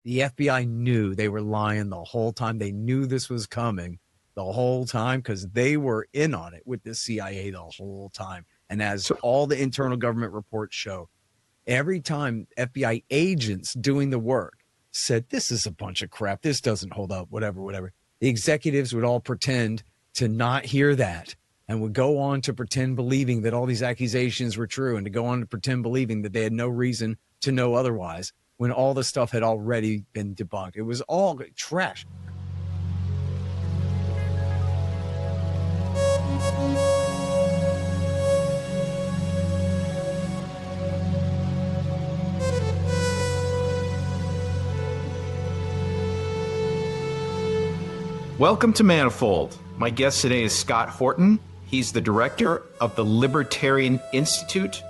The FBI knew they were lying the whole time. They knew this was coming the whole time because they were in on it with the CIA the whole time. And as all the internal government reports show, every time FBI agents doing the work said, this is a bunch of crap, this doesn't hold up, whatever, the executives would all pretend to not hear that and would go on to pretend believing that all these accusations were true and to go on to pretend believing that they had no reason to know otherwise when all the stuff had already been debunked. It was all trash. Welcome to Manifold. My guest today is Scott Horton. He's the director of the Libertarian Institute.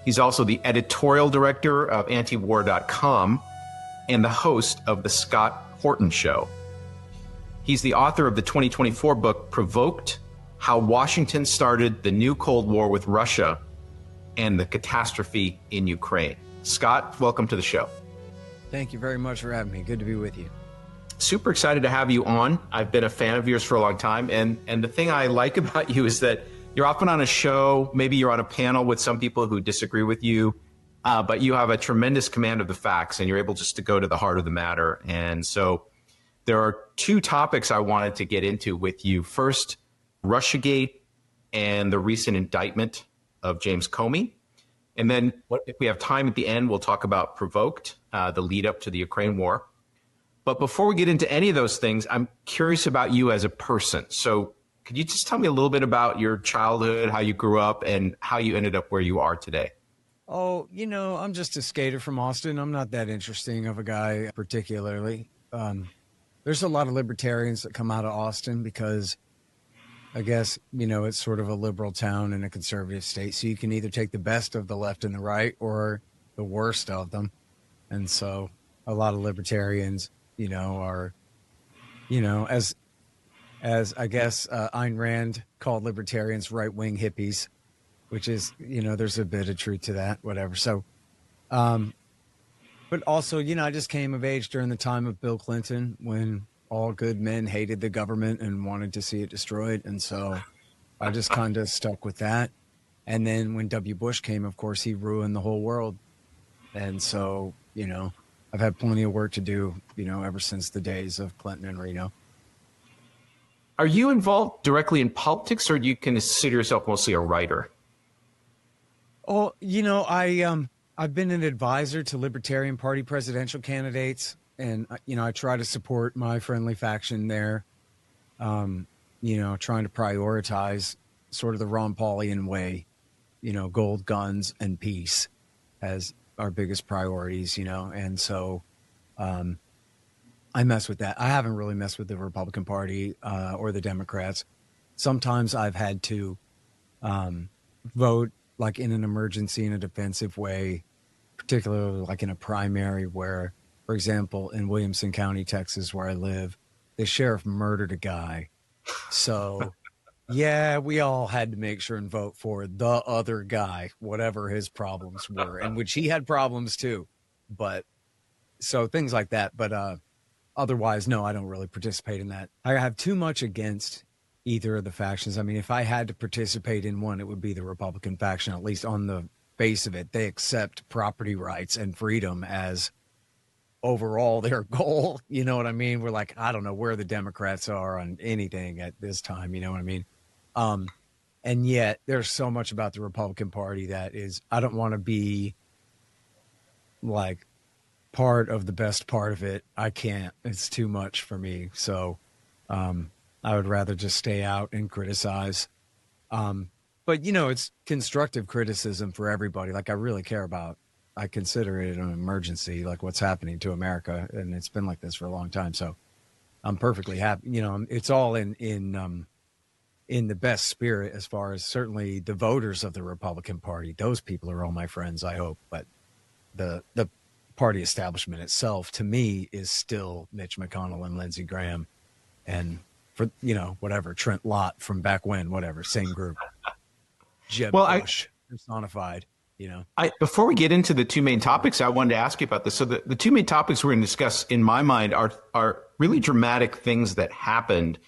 He's also the editorial director of antiwar.com and the host of The Scott Horton Show. He's the author of the 2024 book, Provoked, How Washington Started the New Cold War with Russia and the Catastrophe in Ukraine. Scott, welcome to the show. Thank you very much for having me. Good to be with you. Super excited to have you on. I've been a fan of yours for a long time. And the thing I like about you is that you're often on a show, maybe you're on a panel with some people who disagree with you, but you have a tremendous command of the facts and you're able just to go to the heart of the matter. And so there are two topics I wanted to get into with you. First, Russiagate and the recent indictment of James Comey. And then if we have time at the end, we'll talk about Provoked, the lead up to the Ukraine war. But before we get into any of those things, I'm curious about you as a person. So could you just tell me a little bit about your childhood, how you grew up, and how you ended up where you are today? Oh, I'm just a skater from Austin. I'm not that interesting of a guy particularly. There's a lot of libertarians that come out of Austin because I guess, it's sort of a liberal town in a conservative state. So you can either take the best of the left and the right or the worst of them. And so a lot of libertarians are, as I guess Ayn Rand called libertarians right-wing hippies, which is, there's a bit of truth to that, whatever. So, but also, I just came of age during the time of Bill Clinton when all good men hated the government and wanted to see it destroyed. And so I just kind of stuck with that. And then when W. Bush came, of course, he ruined the whole world. And so, I've had plenty of work to do, ever since the days of Clinton and Reno. Are you involved directly in politics, or do you consider yourself mostly a writer? Oh, I've been an advisor to Libertarian Party presidential candidates, and, I try to support my friendly faction there, trying to prioritize sort of the Ron Paulian way, gold, guns, and peace as our biggest priorities, and so I mess with that. I haven't really messed with the Republican Party or the Democrats. Sometimes I've had to vote like in an emergency, in a defensive way, particularly like in a primary where, for example, in Williamson County, Texas, where I live, the sheriff murdered a guy. So yeah, we all had to make sure and vote for the other guy, whatever his problems were, and which he had problems too. But so things like that. But otherwise, no, I don't really participate in that. I have too much against either of the factions. I mean, if I had to participate in one, it would be the Republican faction, at least on the face of it. They accept property rights and freedom as overall their goal. You know what I mean? We're like, I don't know where the Democrats are on anything at this time. You know what I mean? And yet there's so much about the Republican Party that is, I don't want to be like part of the best part of it. I can't, it's too much for me. So, I would rather just stay out and criticize. But it's constructive criticism for everybody. Like I really care about, I consider it an emergency, like what's happening to America. And it's been like this for a long time. So I'm perfectly happy. It's all in the best spirit as far as certainly the voters of the Republican Party. Those people are all my friends, I hope. But the party establishment itself, to me, is still Mitch McConnell and Lindsey Graham. And for, whatever, Trent Lott from back when, whatever, same group. Jeb Bush personified. you know? Before we get into the two main topics, I wanted to ask you about this. So the two main topics we're going to discuss, in my mind, are really dramatic things that happened,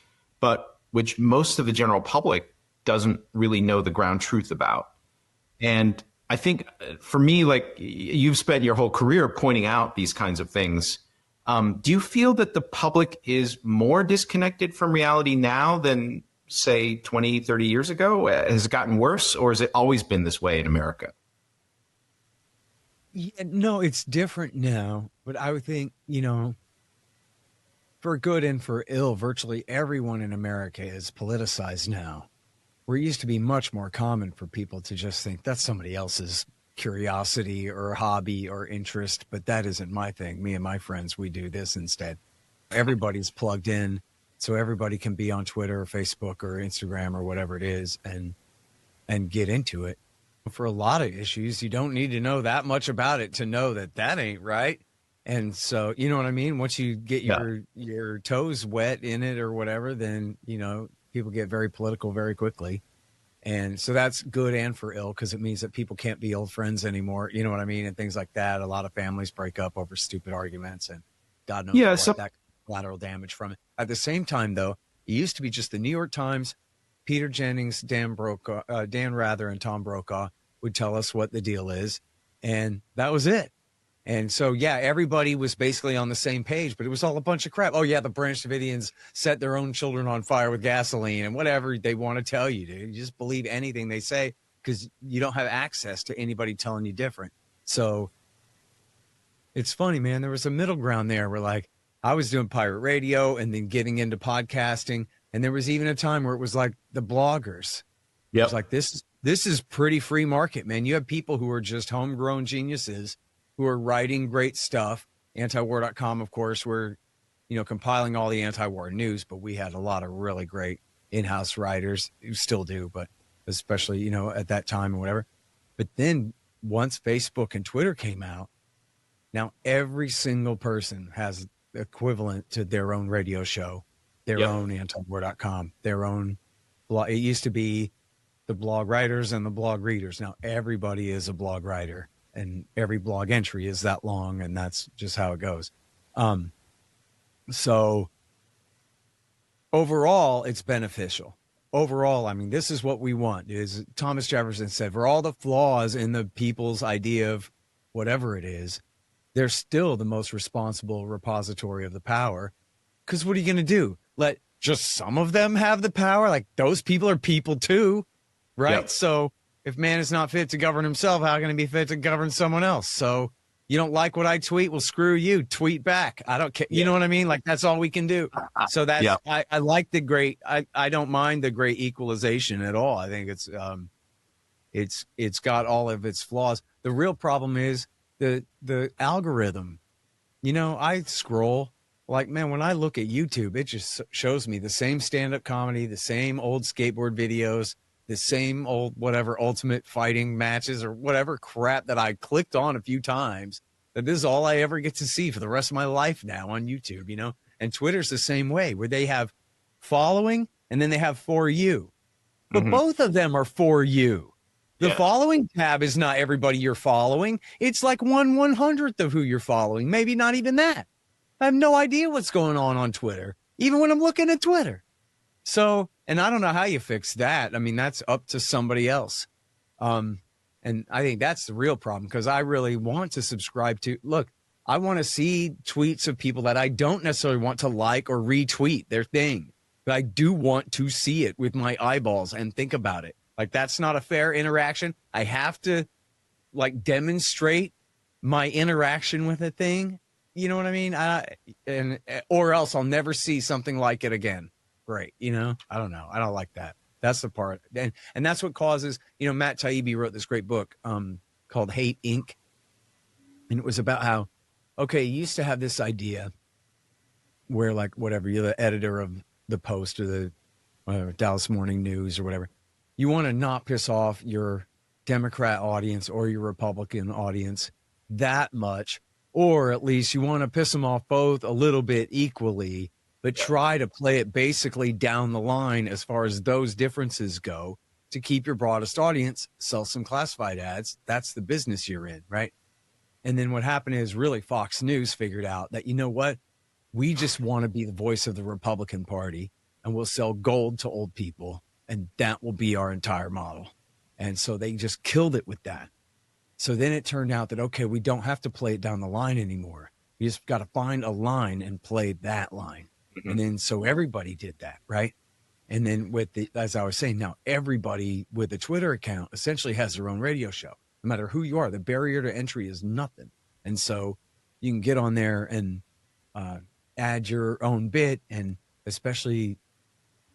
but which most of the general public doesn't really know the ground truth about. And I think for me, like, you've spent your whole career pointing out these kinds of things. Do you feel that the public is more disconnected from reality now than, say, 20, 30 years ago? Has it gotten worse, or has it always been this way in America? Yeah, no, it's different now, but I would think, you know, for good and for ill, virtually everyone in America is politicized now. Where it used to be much more common for people to just think that's somebody else's curiosity or hobby or interest, but that isn't my thing. Me and my friends, we do this instead. Everybody's plugged in, so everybody can be on Twitter or Facebook or Instagram or whatever it is and get into it. For a lot of issues, you don't need to know that much about it to know that that ain't right. And so, you know what I mean? Once you get your toes wet in it or whatever, then, you know, people get very political very quickly. And so that's good and for ill, because it means that people can't be old friends anymore. You know what I mean? And things like that. A lot of families break up over stupid arguments, and God knows that collateral damage from it. At the same time, though, it used to be just the New York Times, Peter Jennings, Dan Rather, and Tom Brokaw would tell us what the deal is. And that was it. And so, yeah, everybody was basically on the same page, but it was all a bunch of crap. Oh, yeah, the Branch Davidians set their own children on fire with gasoline and whatever they want to tell you, dude. You just believe anything they say because you don't have access to anybody telling you different. So it's funny, man. There was a middle ground there where, like, I was doing pirate radio and then getting into podcasting. And there was even a time where it was like the bloggers. It was like, this is pretty free market, man. You have people who are just homegrown geniuses who are writing great stuff. Antiwar.com, of course, we're, you know, compiling all the anti-war news, but we had a lot of really great in-house writers who still do, but especially, you know, at that time or whatever. But then once Facebook and Twitter came out, now every single person has equivalent to their own radio show, their own antiwar.com, their own blog. It used to be the blog writers and the blog readers. Now everybody is a blog writer. And every blog entry is that long, and that's just how it goes. So overall, it's beneficial. Overall, I mean, this is what we want. Is Thomas Jefferson said, for all the flaws in the people's idea of whatever it is, they're still the most responsible repository of the power. Because what are you going to do? Let just some of them have the power? Like, those people are people too, right? Yep. So if man is not fit to govern himself, how can he be fit to govern someone else? So you don't like what I tweet? Well, screw you. Tweet back. I don't care. You know what I mean? Like, that's all we can do. So that's, I like the great, I don't mind the great equalization at all. I think it's got all of its flaws. The real problem is the algorithm. You know, I scroll, like, man, when I look at YouTube, it just shows me the same stand-up comedy, the same old skateboard videos, the same old whatever ultimate fighting matches or whatever crap that I clicked on a few times, that this is all I ever get to see for the rest of my life now on YouTube, you know? And Twitter's the same way, where they have following and then they have for you. But both of them are for you. The following tab is not everybody you're following. It's like 1/100th of who you're following. Maybe not even that. I have no idea what's going on Twitter, even when I'm looking at Twitter. So, and I don't know how you fix that. I mean, that's up to somebody else. And I think that's the real problem, because I really want to subscribe to, look, I want to see tweets of people that I don't necessarily want to like or retweet their thing, but I do want to see it with my eyeballs and think about it. Like, that's not a fair interaction. I have to, like, demonstrate my interaction with a thing. You know what I mean? Or else I'll never see something like it again. Great. You know, I don't know. I don't like that. That's the part. And that's what causes, you know, Matt Taibbi wrote this great book called Hate Inc. And it was about how, okay, you used to have this idea where, like, whatever, you're the editor of the Post or the Dallas Morning News or whatever. You want to not piss off your Democrat audience or your Republican audience that much, or at least you want to piss them off both a little bit equally, but try to play it basically down the line as far as those differences go. to keep your broadest audience, sell some classified ads. That's the business you're in, right? And then what happened is really Fox News figured out that, you know what? We just want to be the voice of the Republican Party, and we'll sell gold to old people, and that will be our entire model. And so they just killed it with that. So then it turned out that, okay, we don't have to play it down the line anymore. We just got to find a line and play that line. Mm-hmm. And then so everybody did that, right? And then with the, as I was saying, now everybody with a Twitter account essentially has their own radio show. No matter who you are, the barrier to entry is nothing. And so you can get on there and add your own bit, and especially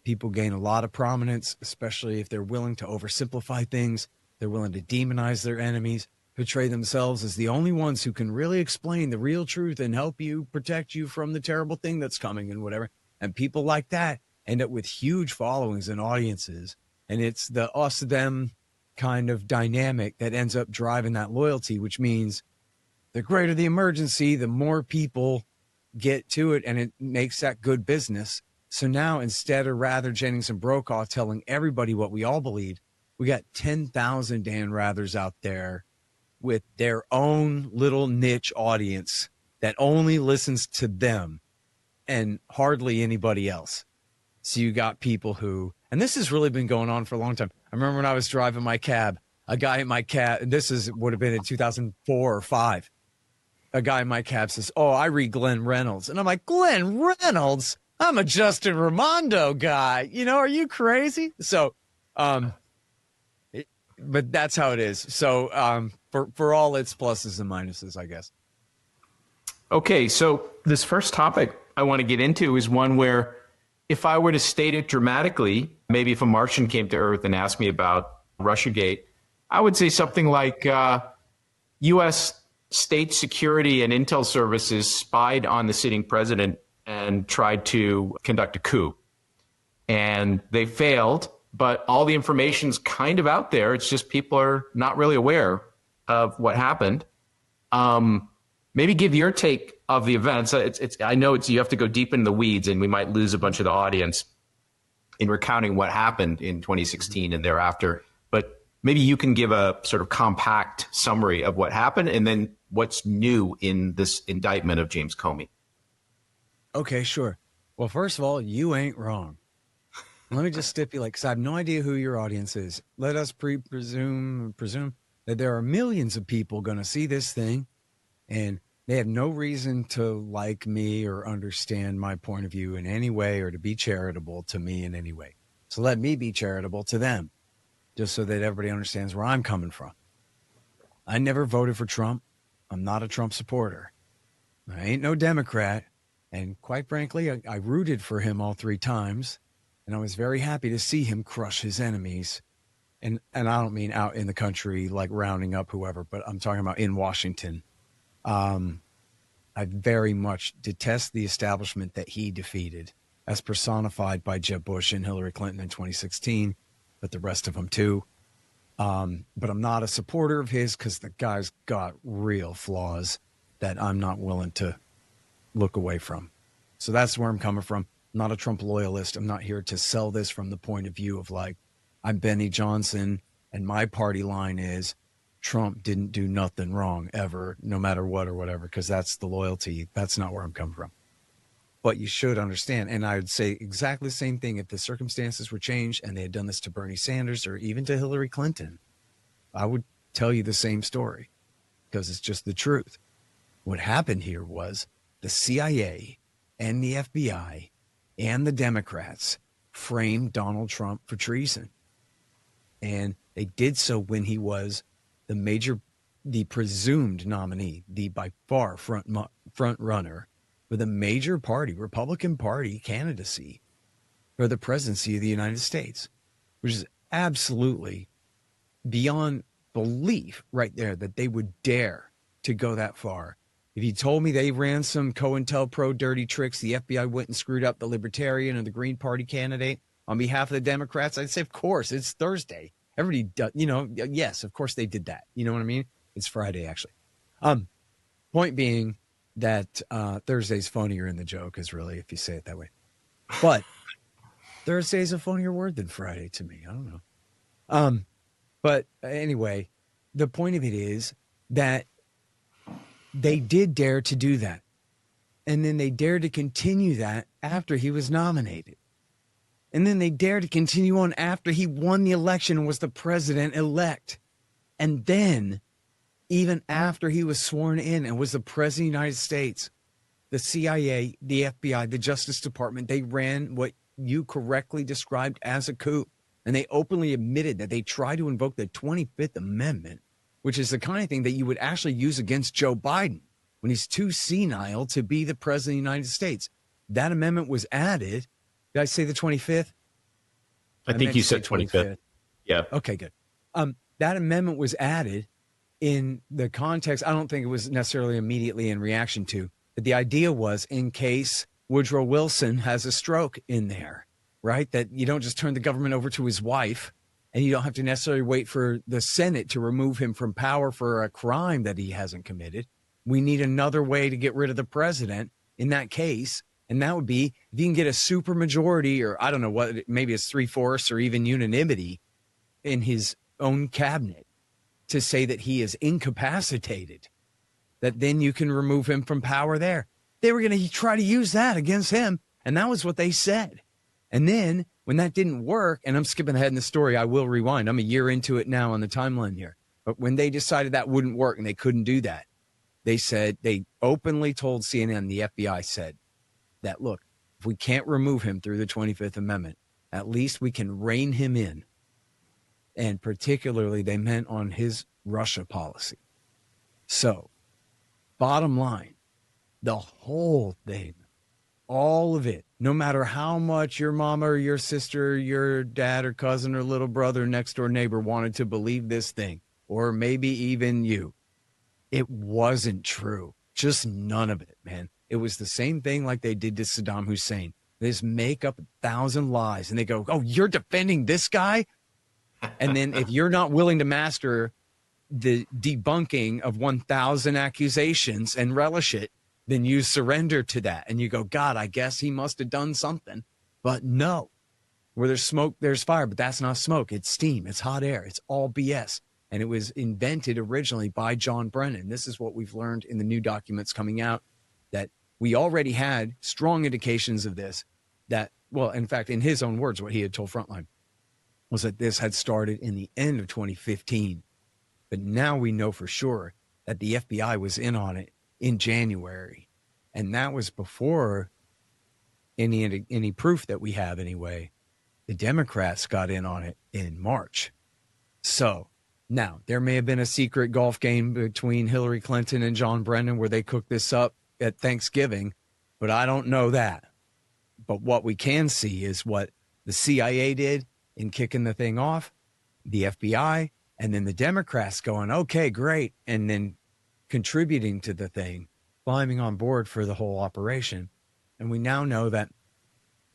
people gain a lot of prominence, especially if they're willing to oversimplify things. They're willing to demonize their enemies, portray themselves as the only ones who can really explain the real truth and help you, protect you from the terrible thing that's coming and whatever. And people like that end up with huge followings and audiences. And it's the us-them kind of dynamic that ends up driving that loyalty, which means the greater the emergency, the more people get to it, and it makes that good business. So now instead of rather Jennings and Brokaw telling everybody what we all believe, we got 10,000 Dan Rathers out there with their own little niche audience that only listens to them and hardly anybody else. So you got people who, and this has really been going on for a long time. I remember when I was driving my cab, a guy in my cab, and would have been in 2004 or 5. A guy in my cab says, "Oh, I read Glenn Reynolds." And I'm like, "Glenn Reynolds? I'm a Justin Raimondo guy. You know, are you crazy?" So, but that's how it is. So for all its pluses and minuses, I guess. Okay, so this first topic I want to get into is one where if I were to state it dramatically, maybe if a Martian came to Earth and asked me about Russiagate, I would say something like U.S. state security and intel services spied on the sitting president and tried to conduct a coup. And they failed, but all the information's kind of out there. It's just people are not really aware of what happened. Maybe give your take of the events. I know you have to go deep in the weeds, and we might lose a bunch of the audience in recounting what happened in 2016 and thereafter. But maybe you can give a sort of compact summary of what happened and then what's new in this indictment of James Comey. Okay, sure. Well, first of all, you ain't wrong. Let me just stipulate, because I have no idea who your audience is. Let us presume that there are millions of people going to see this thing, and they have no reason to like me or understand my point of view in any way or to be charitable to me in any way. So let me be charitable to them, just so that everybody understands where I'm coming from. I never voted for Trump. I'm not a Trump supporter. I ain't no Democrat. And quite frankly, I rooted for him all 3 times. And I was very happy to see him crush his enemies. And I don't mean out in the country, like rounding up whoever, but I'm talking about in Washington. I very much detest the establishment that he defeated, as personified by Jeb Bush and Hillary Clinton in 2016, but the rest of them too. But I'm not a supporter of his because the guy's got real flaws that I'm not willing to look away from. So that's where I'm coming from. I'm not a Trump loyalist. I'm not here to sell this from the point of view of like, I'm Benny Johnson and my party line is Trump didn't do nothing wrong ever, no matter what or whatever, because that's the loyalty. That's not where I'm coming from. But you should understand, and I would say exactly the same thing if the circumstances were changed and they had done this to Bernie Sanders or even to Hillary Clinton. I would tell you the same story because it's just the truth. What happened here was the CIA and the FBI and the Democrats framed Donald Trump for treason. And they did so when he was the presumed nominee, the by far front runner for the major party, Republican Party candidacy for the presidency of the United States, which is absolutely beyond belief right there that they would dare to go that far. If you told me they ran some COINTELPRO dirty tricks, the FBI went and screwed up the Libertarian or the Green Party candidate on behalf of the Democrats, I'd say, of course, it's Thursday. Everybody does, yes, of course they did that. You know what I mean? It's Friday, actually. Point being that Thursday's phonier in the joke is really, if you say it that way. But Thursday's a phonier word than Friday to me. I don't know. But anyway, the point of it is that they did dare to do that. And then they dared to continue that after he was nominated. And then they dared to continue on after he won the election and was the president-elect. And then, even after he was sworn in and was the president of the United States, the CIA, the FBI, the Justice Department, they ran what you correctly described as a coup. And they openly admitted that they tried to invoke the 25th Amendment, which is the kind of thing that you would actually use against Joe Biden when he's too senile to be the president of the United States. That amendment was added. Did I say the 25th? I think you said 25th. Yeah. Okay, good. That amendment was added in the context. I don't think it was necessarily immediately in reaction to, but the idea was in case Woodrow Wilson has a stroke in there, right? That you don't just turn the government over to his wife, and you don't have to necessarily wait for the Senate to remove him from power for a crime that he hasn't committed. We need another way to get rid of the president in that case. And that would be if you can get a super majority, or I don't know what, maybe it's 3/4 or even unanimity in his own cabinet to say that he is incapacitated, that then you can remove him from power there. They were going to try to use that against him. And that was what they said. And then when that didn't work, and I'm skipping ahead in the story, I will rewind. I'm a year into it now on the timeline here. But when they decided that wouldn't work and they couldn't do that, they said, they openly told CNN, the FBI said that, look, if we can't remove him through the 25th Amendment, at least we can rein him in. And particularly they meant on his Russia policy. So bottom line, the whole thing, all of it, no matter how much your mama or your sister, your dad or cousin or little brother, next door neighbor wanted to believe this thing, or maybe even you, it wasn't true. Just none of it, man. It was the same thing like they did to Saddam Hussein. They just make up 1,000 lies and they go, oh, you're defending this guy? And then if you're not willing to master the debunking of 1,000 accusations and relish it, then you surrender to that. And you go, God, I guess he must have done something. But no, where there's smoke, there's fire. But that's not smoke. It's steam. It's hot air. It's all BS. And it was invented originally by John Brennan. This is what we've learned in the new documents coming out, that we already had strong indications of this, that, well, in fact, in his own words, what he had told Frontline was that this had started in the end of 2015. But now we know for sure that the FBI was in on it in January. And that was before any proof that we have anyway. The Democrats got in on it in March. So now there may have been a secret golf game between Hillary Clinton and John Brennan where they cooked this up at Thanksgiving, but I don't know that. But what we can see is what the CIA did in kicking the thing off, the FBI, and then the Democrats going, okay, great. And then contributing to the thing, climbing on board for the whole operation. And we now know that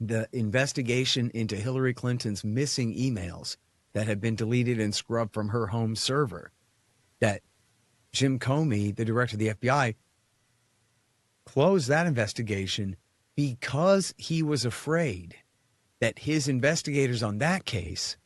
the investigation into Hillary Clinton's missing emails that had been deleted and scrubbed from her home server, that Jim Comey, the director of the FBI, closed that investigation because he was afraid that his investigators on that case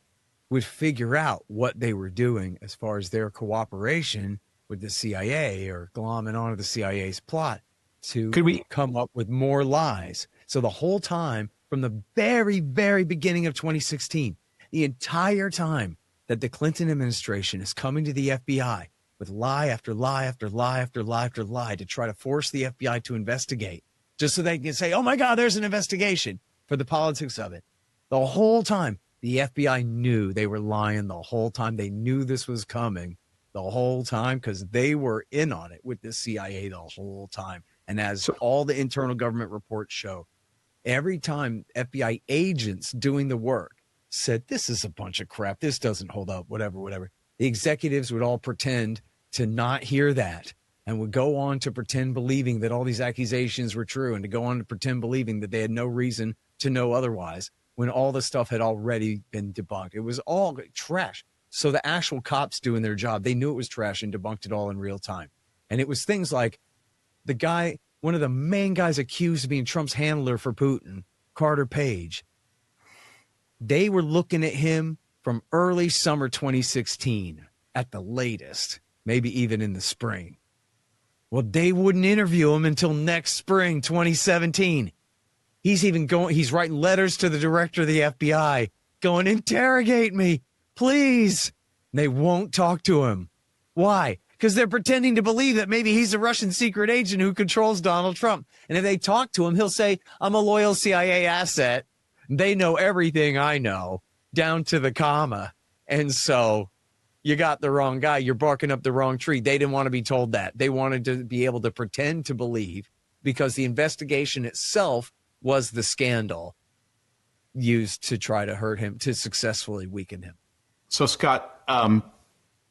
would figure out what they were doing as far as their cooperation with the CIA or glomming onto the CIA's plot to come up with more lies. So the whole time, from the very, very beginning of 2016, the entire time that the Clinton administration is coming to the FBI with lie after lie after lie after lie after lie to try to force the FBI to investigate, just so they can say, oh my God, there's an investigation, for the politics of it. The whole time, the FBI knew they were lying the whole time. They knew this was coming the whole time because they were in on it with the CIA the whole time. And as all the internal government reports show, every time FBI agents doing the work said, this is a bunch of crap, this doesn't hold up, whatever, the executives would all pretend to not hear that and would go on to pretend believing that all these accusations were true and to go on to pretend believing that they had no reason to know otherwise when all the stuff had already been debunked. It was all trash. So the actual cops doing their job, they knew it was trash and debunked it all in real time. And it was things like the guy, one of the main guys accused of being Trump's handler for Putin, Carter Page. They were looking at him from early summer 2016 at the latest, maybe even in the spring. Well, they wouldn't interview him until next spring, 2017. He's writing letters to the director of the FBI going, interrogate me, please. And they won't talk to him. Why? Because they're pretending to believe that maybe he's a Russian secret agent who controls Donald Trump. And if they talk to him, he'll say, I'm a loyal CIA asset. They know everything I know, down to the comma. And so you got the wrong guy. You're barking up the wrong tree. They didn't want to be told that. They wanted to be able to pretend to believe, because the investigation itself was the scandal used to try to hurt him, to successfully weaken him. So, Scott,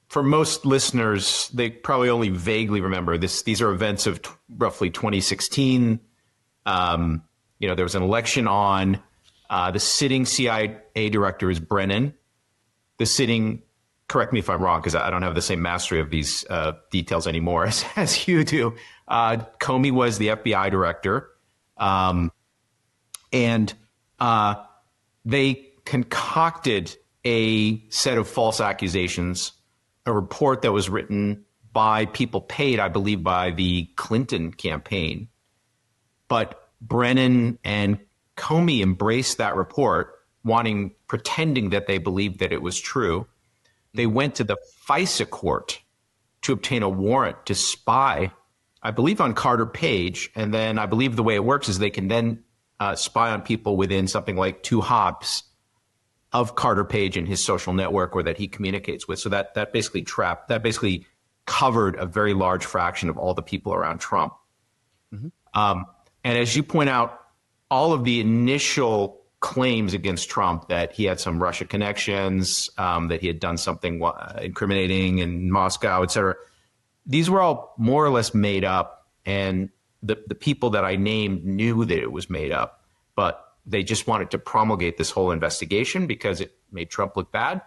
for most listeners, they probably only vaguely remember this. These are events of roughly 2016. There was an election on. The sitting CIA director is Brennan. The sitting, correct me if I'm wrong, because I don't have the same mastery of these details anymore as you do. Comey was the FBI director. And they concocted a set of false accusations, a report that was written by people paid, I believe, by the Clinton campaign. But Brennan and Comey embraced that report, pretending that they believed that it was true. They went to the FISA court to obtain a warrant to spy, I believe, on Carter Page. And then I believe the way it works is they can then spy on people within something like 2 hops of Carter Page and his social network, or that he communicates with. So that basically covered a very large fraction of all the people around Trump. Mm-hmm. And as you point out, all of the initial claims against Trump that he had some Russia connections, that he had done something incriminating in Moscow, et cetera, these were all more or less made up. And the people that I named knew that it was made up, but they just wanted to promulgate this whole investigation because it made Trump look bad.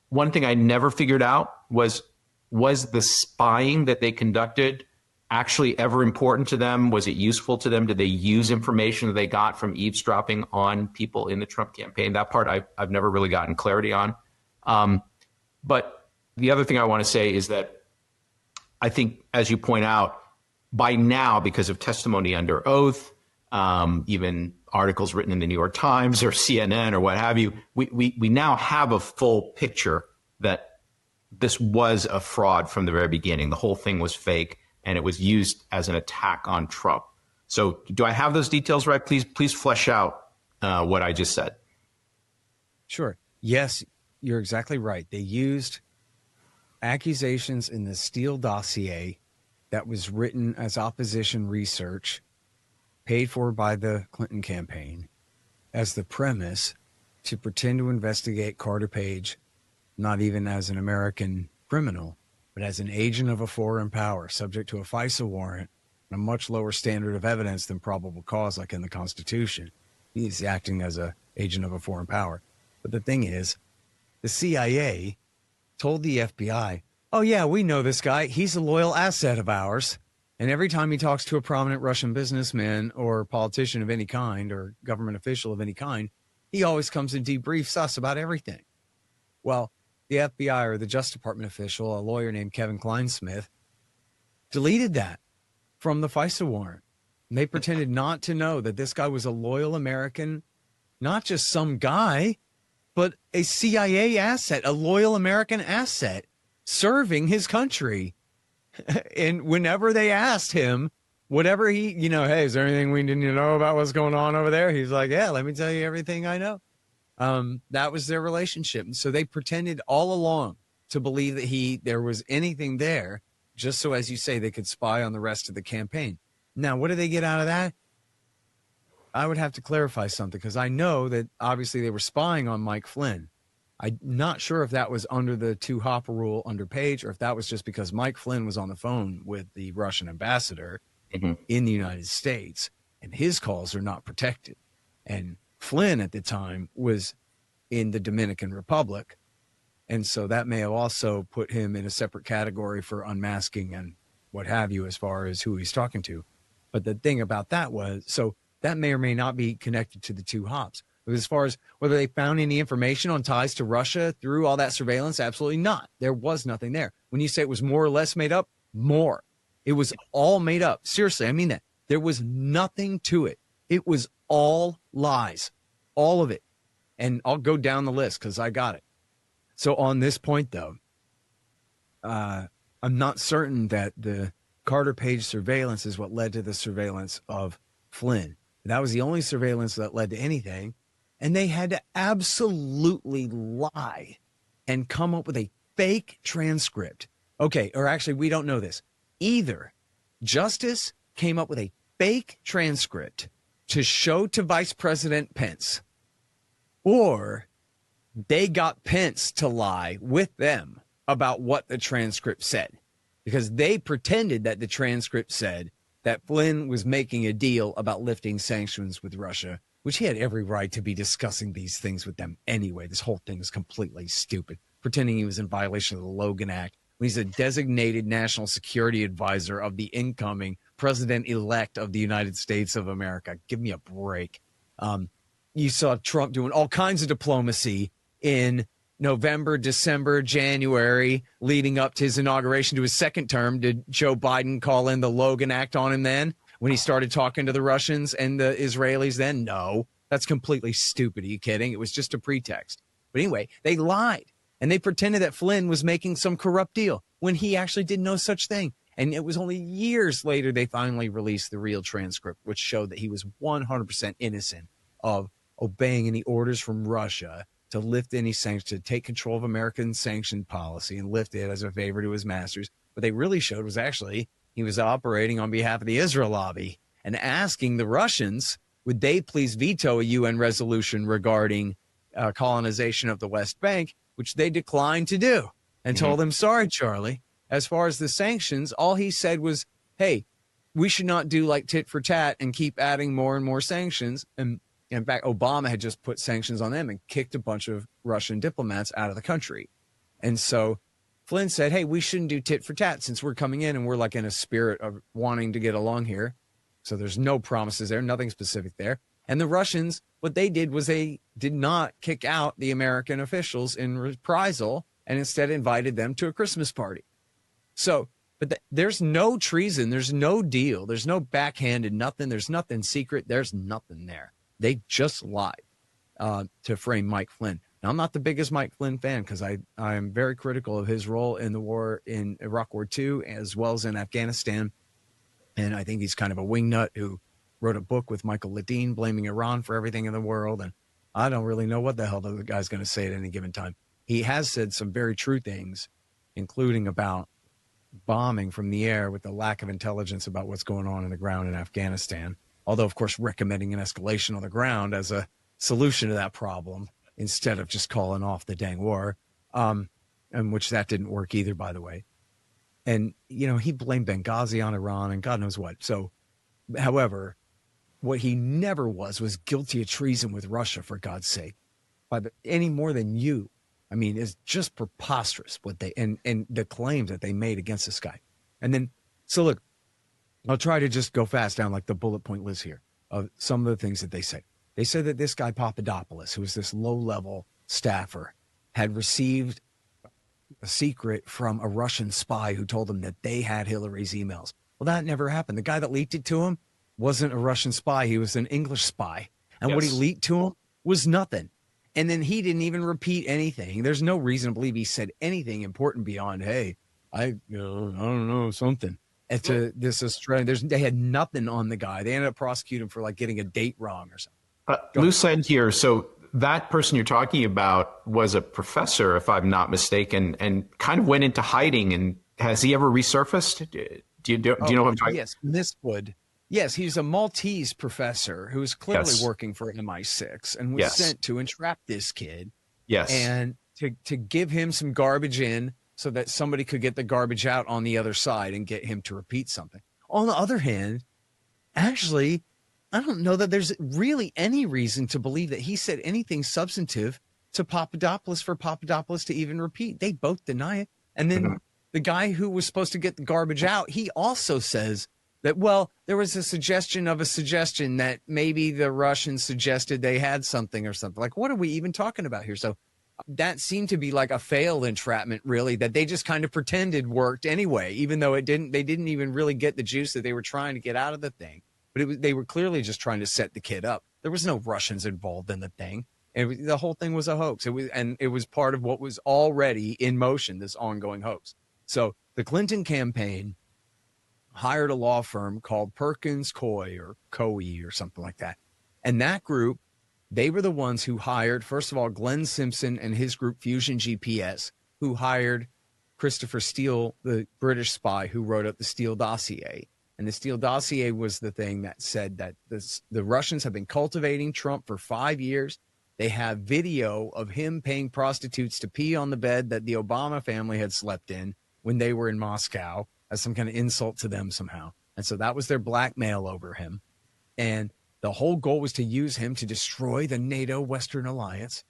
One thing I never figured out was the spying that they conducted actually ever important to them? Was it useful to them? Did they use information that they got from eavesdropping on people in the Trump campaign? That part I've never really gotten clarity on. But the other thing I want to say is that I think, as you point out, by now, because of testimony under oath, even articles written in the New York Times or CNN or what have you, we now have a full picture that this was a fraud from the very beginning. The whole thing was fake, and it was used as an attack on Trump. So do I have those details right? Please flesh out what I just said. Sure. Yes, you're exactly right. They used accusations in the Steele dossier that was written as opposition research, paid for by the Clinton campaign, as the premise to pretend to investigate Carter Page, not even as an American criminal, but as an agent of a foreign power, subject to a FISA warrant and a much lower standard of evidence than probable cause, like in the Constitution. He's acting as an agent of a foreign power. But the thing is, the CIA told the FBI, oh yeah, we know this guy. He's a loyal asset of ours. And every time he talks to a prominent Russian businessman or politician of any kind or government official of any kind, he always comes and debriefs us about everything. Well, the FBI or the Justice Department official, a lawyer named Kevin Kleinsmith, deleted that from the FISA warrant. And they pretended not to know that this guy was a loyal American, not just some guy, but a CIA asset, a loyal American asset serving his country. And whenever they asked him, whatever he, hey, is there anything we didn't know about what's going on over there? He's like, yeah, let me tell you everything I know. That was their relationship. And so they pretended all along to believe that there was anything there, just so, as you say, they could spy on the rest of the campaign. Now, what did they get out of that? I would have to clarify something, because I know that obviously they were spying on Mike Flynn. I'm not sure if that was under the 2-hop rule under Page, or if that was just because Mike Flynn was on the phone with the Russian ambassador in the United States, and his calls are not protected. And Flynn at the time was in the Dominican Republic. And so that may have also put him in a separate category for unmasking and what have you, as far as who he's talking to. But the thing about that was, so that may or may not be connected to the 2 hops. As far as whether they found any information on ties to Russia through all that surveillance, absolutely not. There was nothing there. When you say it was more or less made up, more. It was all made up. Seriously, I mean that. There was nothing to it. It was all lies, all of it. And I'll go down the list because I got it. So on this point, though, I'm not certain that the Carter Page surveillance is what led to the surveillance of Flynn. That was the only surveillance that led to anything. And they had to absolutely lie and come up with a fake transcript. Okay, or actually, we don't know this. Either Justice came up with a fake transcript to show to Vice President Pence, or they got Pence to lie with them about what the transcript said, because they pretended that the transcript said that Flynn was making a deal about lifting sanctions with Russia, which he had every right to be discussing these things with them anyway. This whole thing is completely stupid, pretending he was in violation of the Logan Act when he's a designated national security advisor of the incoming president-elect of the United States of America. Give me a break. You saw Trump doing all kinds of diplomacy in November, December, January, leading up to his inauguration to his second term. Did Joe Biden call in the Logan Act on him then when he started talking to the Russians and the Israelis then? No, that's completely stupid. Are you kidding? It was just a pretext. But anyway, they lied and they pretended that Flynn was making some corrupt deal when he actually did no such thing. And it was only years later they finally released the real transcript, which showed that he was 100% innocent of obeying any orders from Russia to lift any sanctions, to take control of American sanction policy and lift it as a favor to his masters. What they really showed was actually he was operating on behalf of the Israel lobby and asking the Russians, would they please veto a UN resolution regarding colonization of the West Bank, which they declined to do, and told them, sorry, Charlie. As far as the sanctions, all he said was, hey, we should not do like tit for tat and keep adding more and more sanctions. And in fact, Obama had just put sanctions on them and kicked a bunch of Russian diplomats out of the country. And so Flynn said, hey, we shouldn't do tit for tat since we're coming in and we're like in a spirit of wanting to get along here. So there's no promises there, nothing specific there. And the Russians, what they did was they did not kick out the American officials in reprisal and instead invited them to a Christmas party. So, but there's no treason. There's no deal. There's no backhanded nothing. There's nothing secret. There's nothing there. They just lied to frame Mike Flynn. Now, I'm not the biggest Mike Flynn fan because I am very critical of his role in the war in Iraq War II as well as in Afghanistan. And I think he's kind of a wingnut who wrote a book with Michael Ledeen blaming Iran for everything in the world. And I don't really know what the hell the guy's going to say at any given time. He has said some very true things, including about bombing from the air with the lack of intelligence about what's going on in the ground in Afghanistan. Although, of course, recommending an escalation on the ground as a solution to that problem instead of just calling off the dang war, and which that didn't work either, by the way. And, you know, he blamed Benghazi on Iran and God knows what. So, however, what he never was guilty of treason with Russia, for God's sake, any more than you. I mean, it's just preposterous what they and the claims that they made against this guy. And then, so look, I'll try to just go fast down like the bullet point list here of some of the things that they say. They said that this guy Papadopoulos, who was this low-level staffer, had received a secret from a Russian spy who told him that they had Hillary's emails. Well, that never happened. The guy that leaked it to him wasn't a Russian spy. He was an English spy. And what he leaked to him was nothing. And then he didn't even repeat anything. There's no reason to believe he said anything important beyond, hey, I don't know, something. And to this Australian, they had nothing on the guy. They ended up prosecuting him for like getting a date wrong or something. Loose end here. So that person you're talking about was a professor, if I'm not mistaken, and kind of went into hiding. And has he ever resurfaced? Do you know what I'm talking about? Yes, Mistwood. Yes, he's a Maltese professor who was clearly working for MI6 and was sent to entrap this kid. Yes. And to give him some garbage in so that somebody could get the garbage out on the other side and get him to repeat something. On the other hand, actually, I don't know that there's really any reason to believe that he said anything substantive to Papadopoulos for Papadopoulos to even repeat. They both deny it. And then the guy who was supposed to get the garbage out, he also says that, well, there was a suggestion of a suggestion that maybe the Russians suggested they had something or something. Like, what are we even talking about here? So that seemed to be like a failed entrapment, really, that they just kind of pretended worked anyway, even though it didn't. They didn't even really get the juice that they were trying to get out of the thing. But they were clearly just trying to set the kid up. There was no Russians involved in the thing. The whole thing was a hoax. It was part of what was already in motion, this ongoing hoax. So the Clinton campaign hired a law firm called Perkins Coie or something like that. And that group, they were the ones who hired, first of all, Glenn Simpson and his group Fusion GPS, who hired Christopher Steele, the British spy who wrote up the Steele dossier. And the Steele dossier was the thing that said that the Russians have been cultivating Trump for 5 years. They have video of him paying prostitutes to pee on the bed that the Obama family had slept in when they were in Moscow, as some kind of insult to them somehow. And so that was their blackmail over him. And the whole goal was to use him to destroy the NATO Western Alliance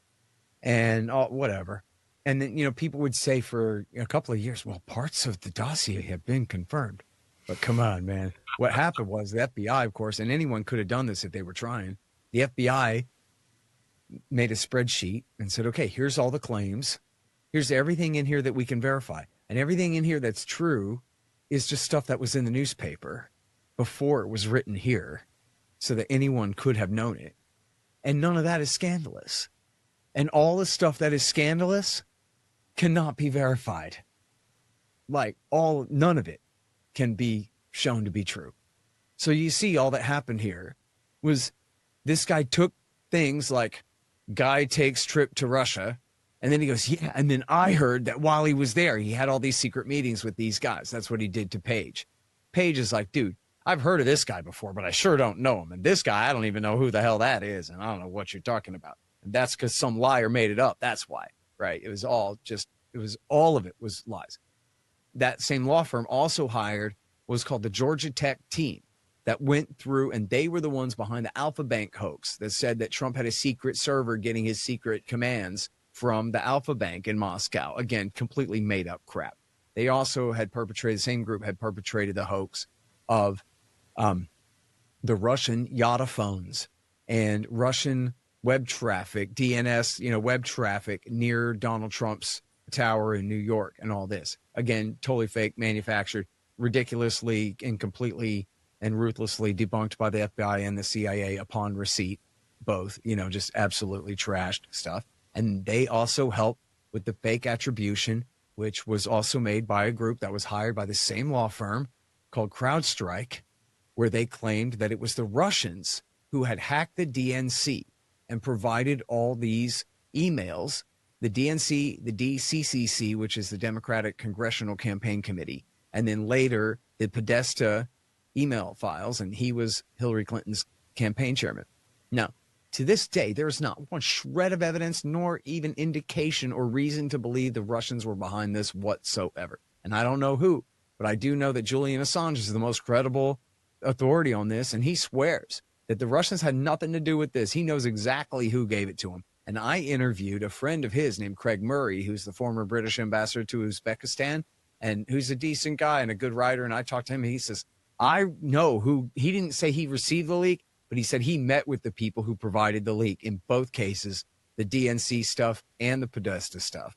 and whatever. And then, people would say for a couple of years, well, parts of the dossier have been confirmed. But come on, man. What happened was the FBI, of course, and anyone could have done this if they were trying. The FBI made a spreadsheet and said, okay, here's all the claims. Here's everything in here that we can verify. And everything in here that's true is just stuff that was in the newspaper before it was written here so that anyone could have known it. And none of that is scandalous. And all the stuff that is scandalous cannot be verified. None of it can be shown to be true. So you see, all that happened here was this guy took things like guy takes trip to Russia. And then he goes, yeah. And then I heard that while he was there, he had all these secret meetings with these guys. That's what he did to Page. Page is like, dude, I've heard of this guy before, but I sure don't know him. And this guy, I don't even know who the hell that is. And I don't know what you're talking about. And that's because some liar made it up. That's why, right? All of it was lies. That same law firm also hired what was called the Georgia Tech team that went through, and they were the ones behind the Alpha Bank hoax that said that Trump had a secret server getting his secret commands from the Alpha Bank in Moscow. Again, completely made up crap. They also the same group had perpetrated the hoax of the Russian Yada phones and Russian web traffic, DNS, web traffic near Donald Trump's tower in New York and all this. Again, totally fake, manufactured, ridiculously and completely and ruthlessly debunked by the FBI and the CIA upon receipt, both, just absolutely trashed stuff. And they also helped with the fake attribution, which was also made by a group that was hired by the same law firm called CrowdStrike, where they claimed that it was the Russians who had hacked the DNC and provided all these emails. The DNC, the DCCC, which is the Democratic Congressional Campaign Committee, and then later the Podesta email files, and he was Hillary Clinton's campaign chairman. Now, to this day, there is not one shred of evidence nor even indication or reason to believe the Russians were behind this whatsoever. And I don't know who, but I do know that Julian Assange is the most credible authority on this, and he swears that the Russians had nothing to do with this. He knows exactly who gave it to him. And I interviewed a friend of his named Craig Murray, who's the former British ambassador to Uzbekistan, and who's a decent guy and a good writer. And I talked to him, and he says, I know who. He didn't say he received the leak, but he said he met with the people who provided the leak in both cases, the DNC stuff and the Podesta stuff.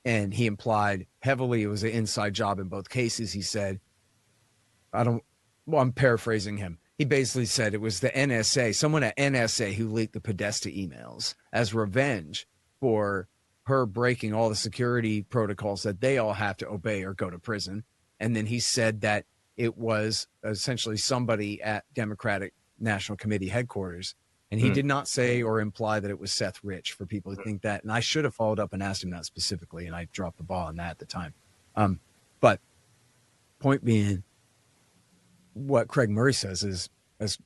And he implied heavily it was an inside job in both cases. He said, I'm paraphrasing him. He basically said it was the NSA, someone at NSA who leaked the Podesta emails as revenge for her breaking all the security protocols that they all have to obey or go to prison. And then he said that it was essentially somebody at Democratic National Committee headquarters. And he did not say or imply that it was Seth Rich, for people who think that. And I should have followed up and asked him that specifically, and I dropped the ball on that at the time. But point being, what Craig Murray says is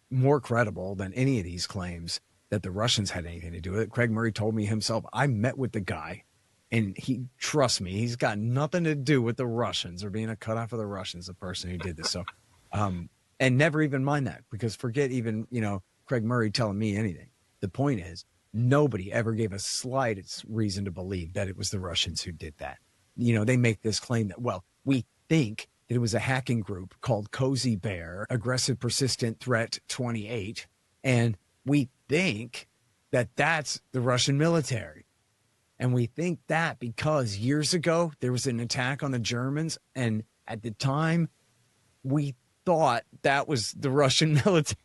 more credible than any of these claims that the Russians had anything to do with it. Craig Murray told me himself, I met with the guy, and trust me, he's got nothing to do with the Russians or being a cutoff of the Russians, the person who did this. So, and never even mind that, because forget even, Craig Murray telling me anything. The point is, nobody ever gave a slightest reason to believe that it was the Russians who did that. They make this claim that, well, we think that it was a hacking group called Cozy Bear, Aggressive Persistent Threat 28. And we think that that's the Russian military. And we think that because years ago, there was an attack on the Germans. And at the time, we thought that was the Russian military.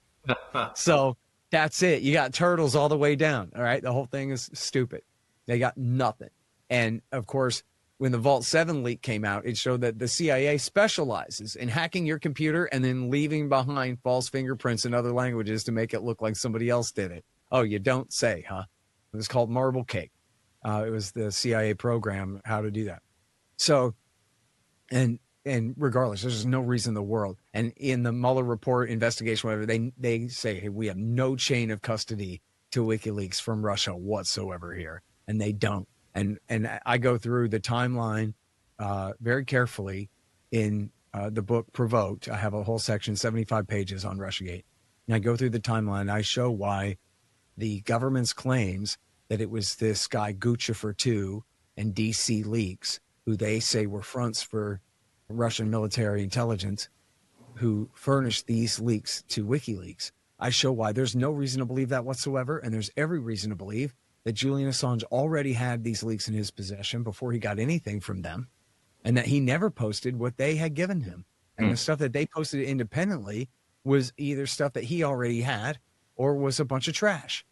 So that's it. You got turtles all the way down. All right. The whole thing is stupid. They got nothing. And of course, when the Vault 7 leak came out, it showed that the CIA specializes in hacking your computer and then leaving behind false fingerprints in other languages to make it look like somebody else did it. Oh, you don't say, huh? It was called Marble Cake. It was the CIA program, how to do that. So, and regardless, there's no reason in the world. And in the Mueller report investigation, whatever, they say, hey, we have no chain of custody to WikiLeaks from Russia whatsoever here. And they don't. And I go through the timeline very carefully in the book Provoked. I have a whole section, 75 pages on Russiagate. And I go through the timeline. I show why the government's claims that it was this guy Guccifer 2 and DC Leaks, who they say were fronts for Russian military intelligence, who furnished these leaks to WikiLeaks. I show why there's no reason to believe that whatsoever. And there's every reason to believe that Julian Assange already had these leaks in his possession before he got anything from them, and that he never posted what they had given him. And the stuff that they posted independently was either stuff that he already had or was a bunch of trash.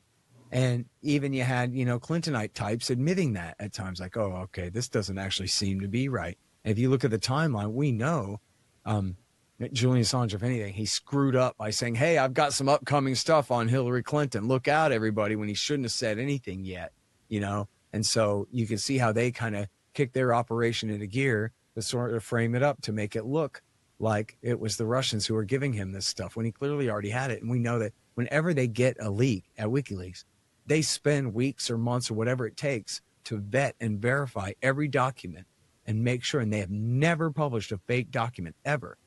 And even you had, Clintonite types admitting that at times, like, oh, okay, this doesn't actually seem to be right. And if you look at the timeline, we know that Julian Assange, if anything, he screwed up by saying, hey, I've got some upcoming stuff on Hillary Clinton. Look out, everybody, when he shouldn't have said anything yet, And so you can see how they kind of kicked their operation into gear to sort of frame it up to make it look like it was the Russians who were giving him this stuff when he clearly already had it. And we know that whenever they get a leak at WikiLeaks, they spend weeks or months or whatever it takes to vet and verify every document and make sure. And they have never published a fake document ever.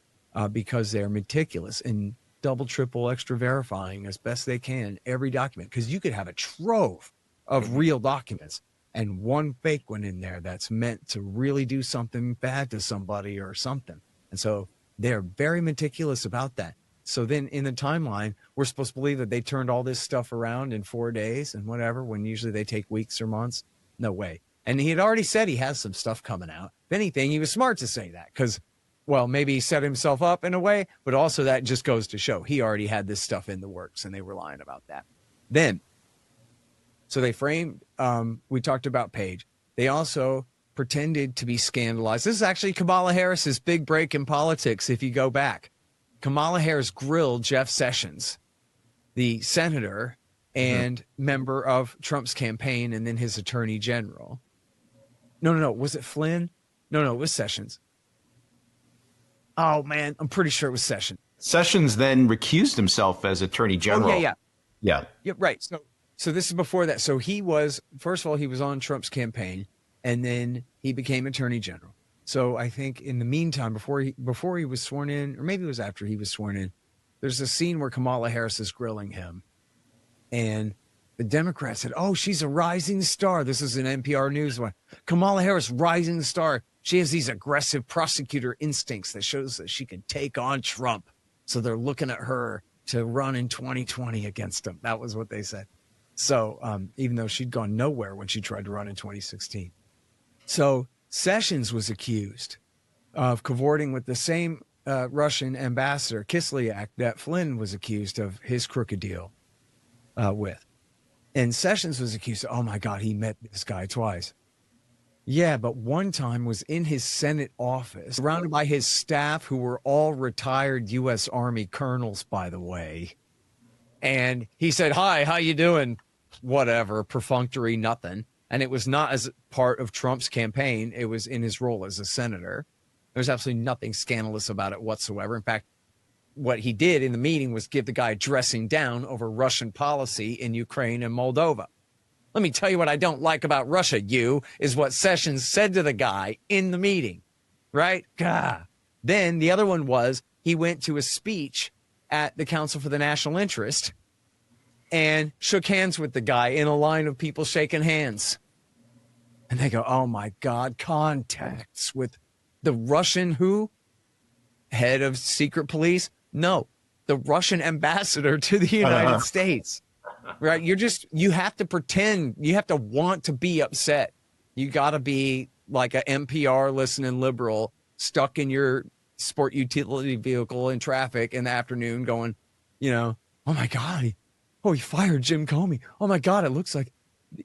Because they're meticulous and double, triple, extra verifying as best they can every document. Because you could have a trove of real documents and one fake one in there that's meant to really do something bad to somebody or something. And so they're very meticulous about that. So then in the timeline, we're supposed to believe that they turned all this stuff around in 4 days and whatever, when usually they take weeks or months. No way. And he had already said he has some stuff coming out. If anything, he was smart to say that because, well, maybe he set himself up in a way, but also that just goes to show he already had this stuff in the works and they were lying about that. Then, so they framed, we talked about Page. They also pretended to be scandalized. This is actually Kamala Harris's big break in politics. If you go back, Kamala Harris grilled Jeff Sessions, the senator and member of Trump's campaign and then his attorney general. No. Was it Flynn? No, it was Sessions. Oh, man, I'm pretty sure it was Sessions. Sessions then recused himself as attorney general. Oh, yeah, right. So this is before that. So he was, first of all, he was on Trump's campaign, and then he became attorney general. So I think in the meantime, before he was sworn in, or maybe it was after he was sworn in, there's a scene where Kamala Harris is grilling him, and the Democrats said, oh, she's a rising star. This is an NPR News one. Kamala Harris, rising star. She has these aggressive prosecutor instincts that shows that she can take on Trump. So they're looking at her to run in 2020 against him. That was what they said. So even though she'd gone nowhere when she tried to run in 2016. So Sessions was accused of cavorting with the same Russian ambassador, Kislyak, that Flynn was accused of his crooked deal with. And Sessions was accused of, oh my God, he met this guy twice. Yeah, but one time was in his Senate office, surrounded by his staff, who were all retired U.S. Army colonels, by the way. And he said, hi, how you doing? Whatever, perfunctory, nothing. And it was not as part of Trump's campaign. It was in his role as a senator. There's absolutely nothing scandalous about it whatsoever. In fact, what he did in the meeting was give the guy a dressing down over Russian policy in Ukraine and Moldova. Let me tell you what I don't like about Russia, is what Sessions said to the guy in the meeting, right? God. Then the other one was he went to a speech at the Council for the National Interest and shook hands with the guy in a line of people shaking hands. And they go, oh, my God, contacts with the Russian who? head of secret police? No, the Russian ambassador to the United States, right? You have to pretend, you have to want to be upset. You got to be like a NPR listening liberal stuck in your sport utility vehicle in traffic in the afternoon going, oh my God, he fired Jim Comey. Oh my God, it looks like,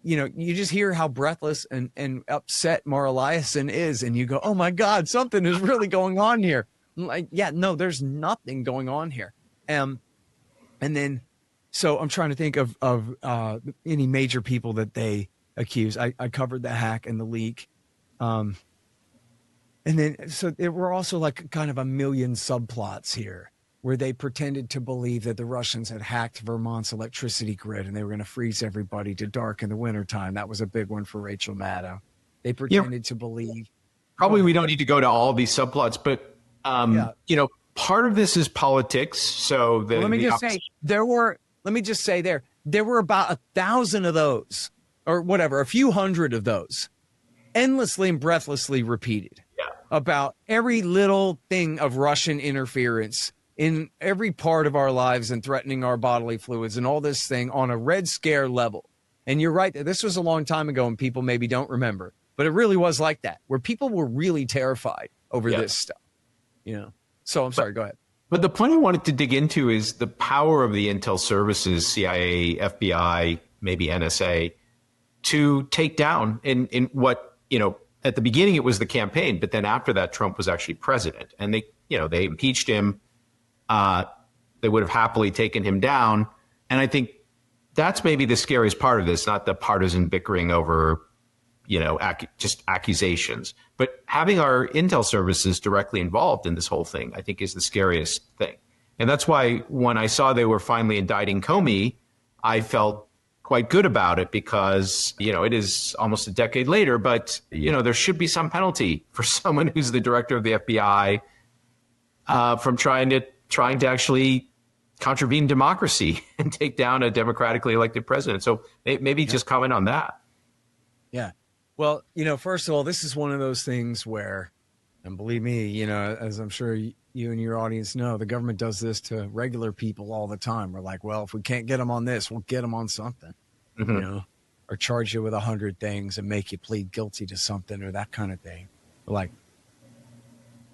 you just hear how breathless and upset Mara Eliason is. And you go, oh my God, something is really going on here. I'm like, yeah, no, there's nothing going on here. And then, so I'm trying to think of any major people that they accuse. I covered the hack and the leak. And then, so there were also like kind of a million subplots here where they pretended to believe that the Russians had hacked Vermont's electricity grid and they were going to freeze everybody to dark in the wintertime. That was a big one for Rachel Maddow. They pretended to believe. Probably we don't need to go to all these subplots, but, part of this is politics. So let me just say there were about 1,000 of those or whatever, a few hundred of those endlessly and breathlessly repeated about every little thing of Russian interference in every part of our lives and threatening our bodily fluids and all this thing on a Red Scare level. And you're right, this was a long time ago and people maybe don't remember, but it really was like that, where people were really terrified over this stuff, So I'm sorry, go ahead. But the point I wanted to dig into is the power of the intel services, CIA, FBI, maybe NSA, to take down in what, at the beginning it was the campaign, but then after that Trump was actually president and they impeached him. They would have happily taken him down. And I think that's maybe the scariest part of this, not the partisan bickering over, just accusations, but having our intel services directly involved in this whole thing, I think is the scariest thing. And that's why when I saw they were finally indicting Comey, I felt quite good about it because, it is almost a decade later, but, there should be some penalty for someone who's the director of the FBI from trying to actually contravene democracy and take down a democratically elected president. So maybe just comment on that. Yeah. Well, first of all, this is one of those things where, and believe me, as I'm sure you and your audience know, the government does this to regular people all the time. We're like, well, if we can't get them on this, we'll get them on something, or charge you with 100 things and make you plead guilty to something or that kind of thing. Like,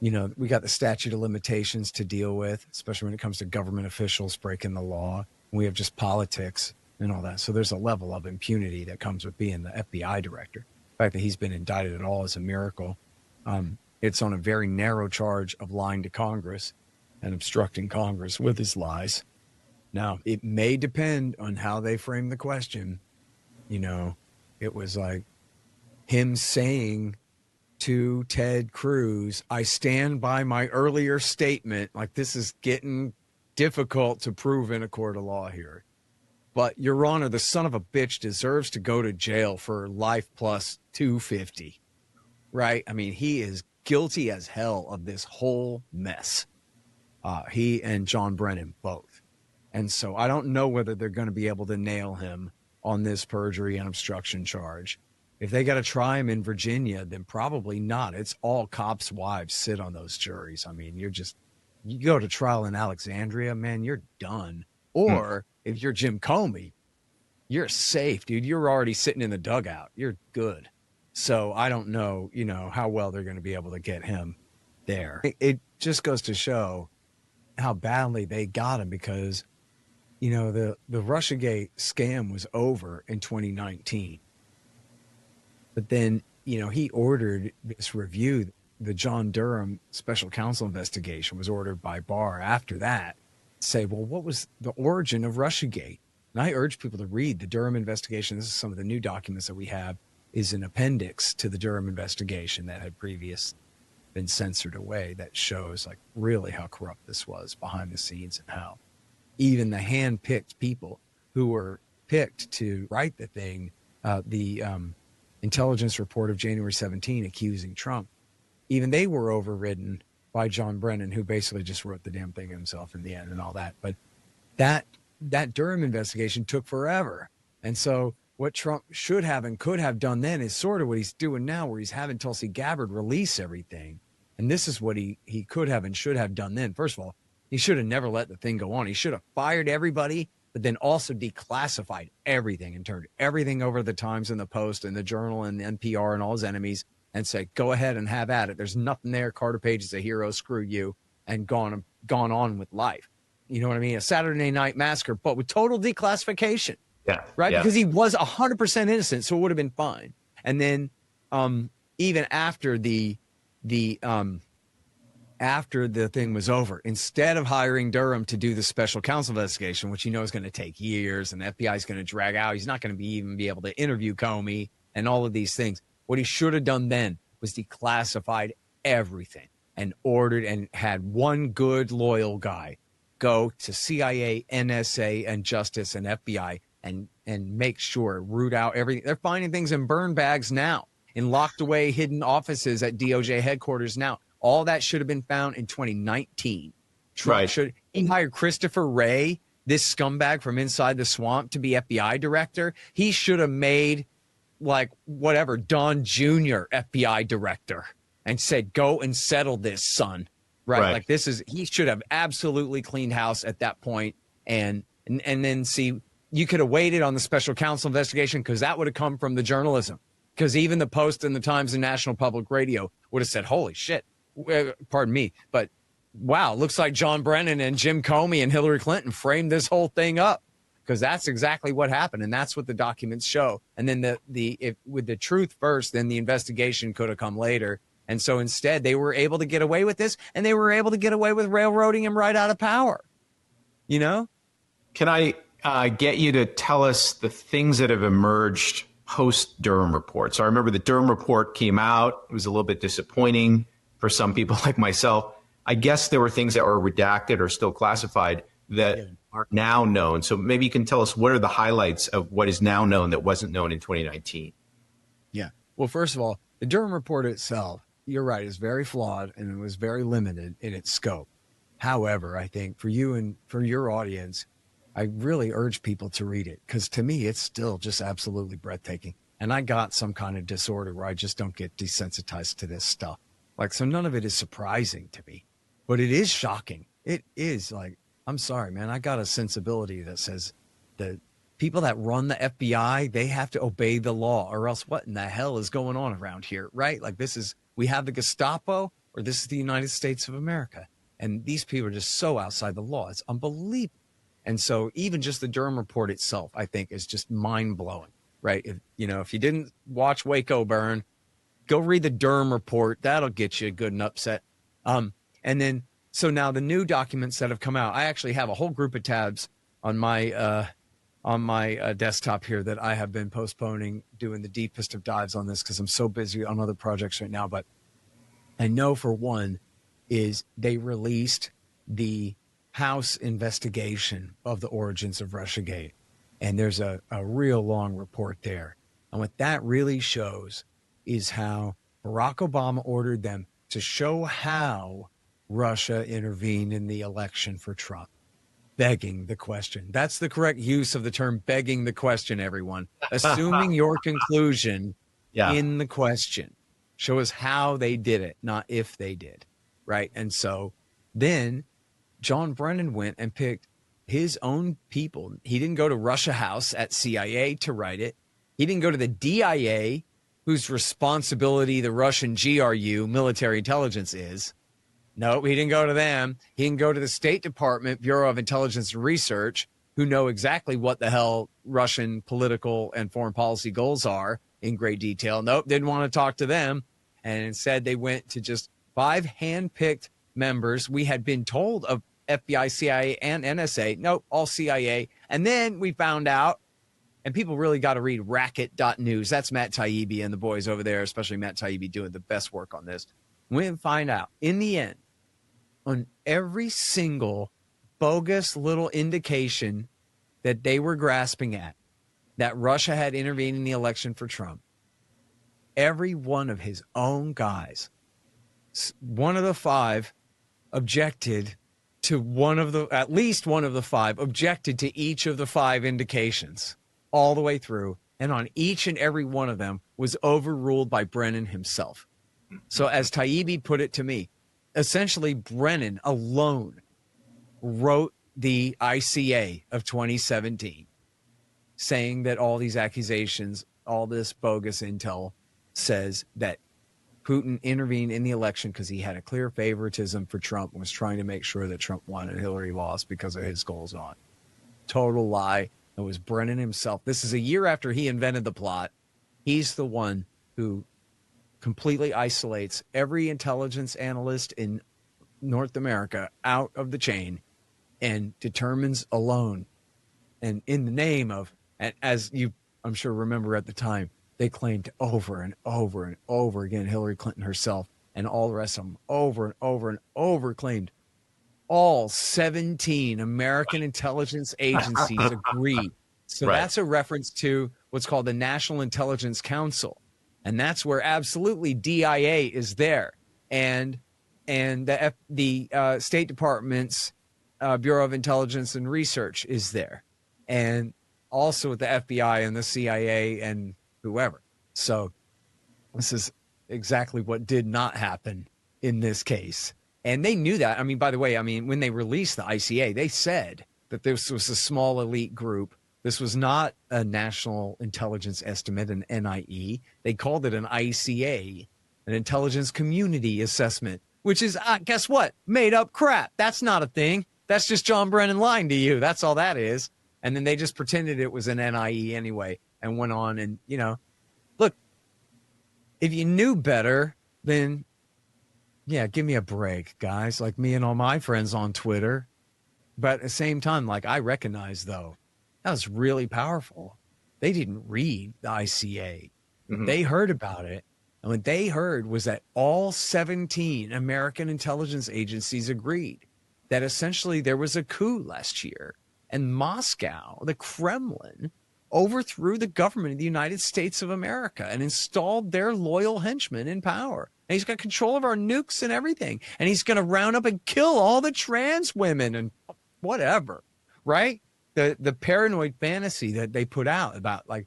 we got the statute of limitations to deal with, especially when it comes to government officials breaking the law. We have just politics and all that. So there's a level of impunity that comes with being the FBI director. The fact that he's been indicted at all is a miracle. It's on a very narrow charge of lying to Congress and obstructing Congress with his lies. Now, it may depend on how they frame the question. It was like him saying to Ted Cruz, I stand by my earlier statement. Like, this is getting difficult to prove in a court of law here. But, Your Honor, the son of a bitch deserves to go to jail for life plus 250. Right? I mean, he is guilty as hell of this whole mess. He and John Brennan both. And so I don't know whether they're going to be able to nail him on this perjury and obstruction charge. If they got to try him in Virginia, then probably not. It's all cops' wives sit on those juries. I mean, you go to trial in Alexandria, man, you're done. Or if you're Jim Comey, you're safe, dude. You're already sitting in the dugout. You're good. So I don't know, how well they're going to be able to get him there. It just goes to show how badly they got him because, the Russiagate scam was over in 2019. But then, he ordered this review. The John Durham special counsel investigation was ordered by Barr after that. Say, well, what was the origin of Russiagate? And I urge people to read the Durham investigation. This is some of the new documents that we have, is an appendix to the Durham investigation that had previously been censored away that shows like really how corrupt this was behind the scenes and how even the hand-picked people who were picked to write the thing, the intelligence report of January 17 accusing Trump, even they were overridden by John Brennan, who basically just wrote the damn thing himself in the end and all that. But that Durham investigation took forever. And so what Trump should have and could have done then is sort of what he's doing now, where he's having Tulsi Gabbard release everything And this is what he could have and should have done then. First of all, he should have never let the thing go on. He should have fired everybody, but then also declassified everything and turned everything over to the Times and the Post and the Journal and the NPR and all his enemies and said, go ahead and have at it. There's nothing there. Carter Page is a hero. Screw you. And gone on with life. You know what I mean? A Saturday Night Massacre, but with total declassification. Yeah. Right? Yeah. Because he was 100% innocent, so it would have been fine. And then even after the thing was over, instead of hiring Durham to do the special counsel investigation, which you know is going to take years and the FBI is going to drag out, he's not going to even be able to interview Comey and all of these things. What he should have done then was declassified everything and ordered and had one good loyal guy go to CIA, NSA, and Justice and FBI and make sure, root out everything. They're finding things in burn bags now, in locked away hidden offices at DOJ headquarters now. All that should have been found in 2019. Trump he hired Christopher Wray, this scumbag from inside the swamp, to be FBI director. He should have made, like, whatever, Don Jr. FBI director and said, go and settle this, son. Right. Like, he should have absolutely cleaned house at that point. And then see, you could have waited on the special counsel investigation because that would have come from the journalism. Because even the Post and the Times and National Public Radio would have said, holy shit, pardon me, but wow, looks like John Brennan and Jim Comey and Hillary Clinton framed this whole thing up, because that's exactly what happened. And that's what the documents show. And then with the truth first, then the investigation could have come later. And so instead they were able to get away with this, and they were able to get away with railroading him right out of power. You know? Can I get you to tell us the things that have emerged post-Durham report? So I remember the Durham report came out. It was a little bit disappointing for some people like myself. I guess there were things that were redacted or still classified that are now known. So maybe you can tell us, what are the highlights of what is now known that wasn't known in 2019? Yeah. Well, first of all, the Durham report itself, you're right, is very flawed and it was very limited in its scope. However, I think for you and for your audience, I really urge people to read it, because to me, it's still just absolutely breathtaking. And I got some kind of disorder where I just don't get desensitized to this stuff. Like, so none of it is surprising to me, but it is shocking. It is, like, I'm sorry, man. I got a sensibility that says the people that run the FBI, they have to obey the law, or else what in the hell is going on around here, right? Like, we have the Gestapo, or this is the United States of America. And these people are just so outside the law. It's unbelievable. And so even just the Durham report itself, I think, is just mind blowing, right? If you didn't watch Waco burn, go read the Durham report. That'll get you good and upset. And then, so now the new documents that have come out, I actually have a whole group of tabs on my desktop here that I have been postponing doing the deepest of dives on this because I'm so busy on other projects right now. But I know for one is they released the House investigation of the origins of Russiagate. And there's a real long report there. And what that really shows is how Barack Obama ordered them to show how Russia intervened in the election for Trump. Begging the question. That's the correct use of the term begging the question, everyone. Assuming your conclusion in the question. Show us how they did it, not if they did. Right? And so then John Brennan went and picked his own people. He didn't go to Russia House at CIA to write it. He didn't go to the DIA, whose responsibility the Russian GRU, military intelligence, is. No, he didn't go to them. He didn't go to the State Department, Bureau of Intelligence and Research, who know exactly what the hell Russian political and foreign policy goals are in great detail. Nope, didn't want to talk to them. And instead they went to just 5 hand-picked members. We had been told of FBI, CIA, and NSA. Nope, all CIA. And then we found out, and people really got to read racket.news. That's Matt Taibbi and the boys over there, especially Matt Taibbi, doing the best work on this. We find out, in the end, on every single bogus little indication that they were grasping at, that Russia had intervened in the election for Trump, every one of his own guys, one of the 5 objected to at least one of the 5 objected to each of the 5 indications all the way through. And on each and every one of them was overruled by Brennan himself. So as Taibbi put it to me, essentially Brennan alone wrote the ICA of 2017 saying that all these accusations, all this bogus intel says that Putin intervened in the election because he had a clear favoritism for Trump and was trying to make sure that Trump won and Hillary lost because of his goals on. Total lie. It was Brennan himself. This is a year after he invented the plot. He's the one who completely isolates every intelligence analyst in North America out of the chain and determines alone. And in the name of, and as you, I'm sure, remember at the time, they claimed over and over and over again, Hillary Clinton herself and all the rest of them over and over and over claimed all 17 American intelligence agencies agreed. So that's a reference to what's called the National Intelligence Council. And that's where absolutely DIA is there. And the State Department's Bureau of Intelligence and Research is there. And also with the FBI and the CIA and whoever. So this is exactly what did not happen in this case. And they knew that. I mean, by the way, I mean, when they released the ICA, they said that this was a small elite group. This was not a national intelligence estimate, an NIE. They called it an ICA, an intelligence community assessment, which is, guess what? Made up crap. That's not a thing. That's just John Brennan lying to you. That's all that is. And then they just pretended it was an NIE anyway and went on. And, you know, look, if you knew better, then, yeah, give me a break, guys, like me and all my friends on Twitter. But at the same time, like, I recognize, though, that was really powerful. They didn't read the ICA. They heard about it. And what they heard was that all 17 American intelligence agencies agreed that essentially there was a coup last year. And Moscow, the Kremlin, overthrew the government of the United States of America and installed their loyal henchmen in power. And he's got control of our nukes and everything. And he's going to round up and kill all the trans women and whatever, right? The paranoid fantasy that they put out about, like,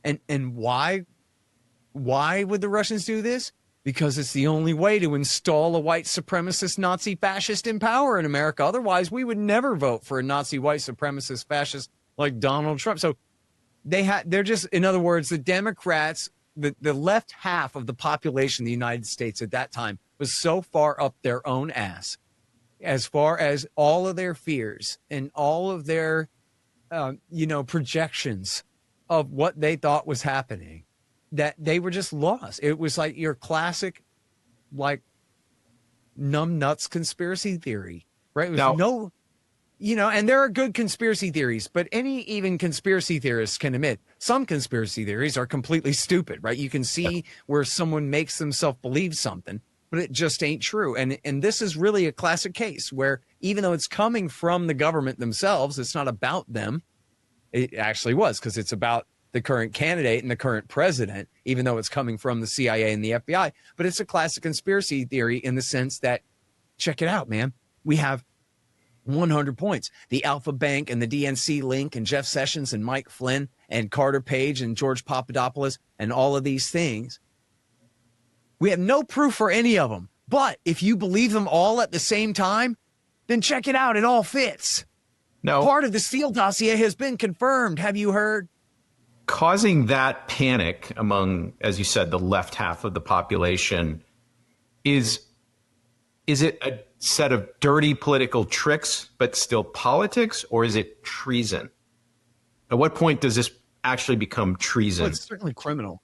and why would the Russians do this? Because it's the only way to install a white supremacist Nazi fascist in power in America. Otherwise, we would never vote for a Nazi white supremacist fascist like Donald Trump. So they're just, in other words, the Democrats, the left half of the population of the United States at that time was so far up their own ass, as far as all of their fears and all of their, projections of what they thought was happening, that they were just lost. It was like your classic, like, numb nuts conspiracy theory, right? It was and there are good conspiracy theories, but any even conspiracy theorists can admit some conspiracy theories are completely stupid, right? You can see where someone makes themselves believe something, but it just ain't true. And this is really a classic case where even though it's coming from the government themselves, it's not about them. It actually was, because it's about the current candidate and the current president, even though it's coming from the CIA and the FBI. But it's a classic conspiracy theory in the sense that, check it out, man. We have 100 points. The Alpha Bank and the DNC link and Jeff Sessions and Mike Flynn and Carter Page and George Papadopoulos and all of these things. We have no proof for any of them. But if you believe them all at the same time, then check it out. It all fits. No. Part of the Steele dossier has been confirmed. Have you heard? Causing that panic among, as you said, the left half of the population, is it a set of dirty political tricks, but still politics, or is it treason? At what point does this actually become treason? Well, it's certainly criminal.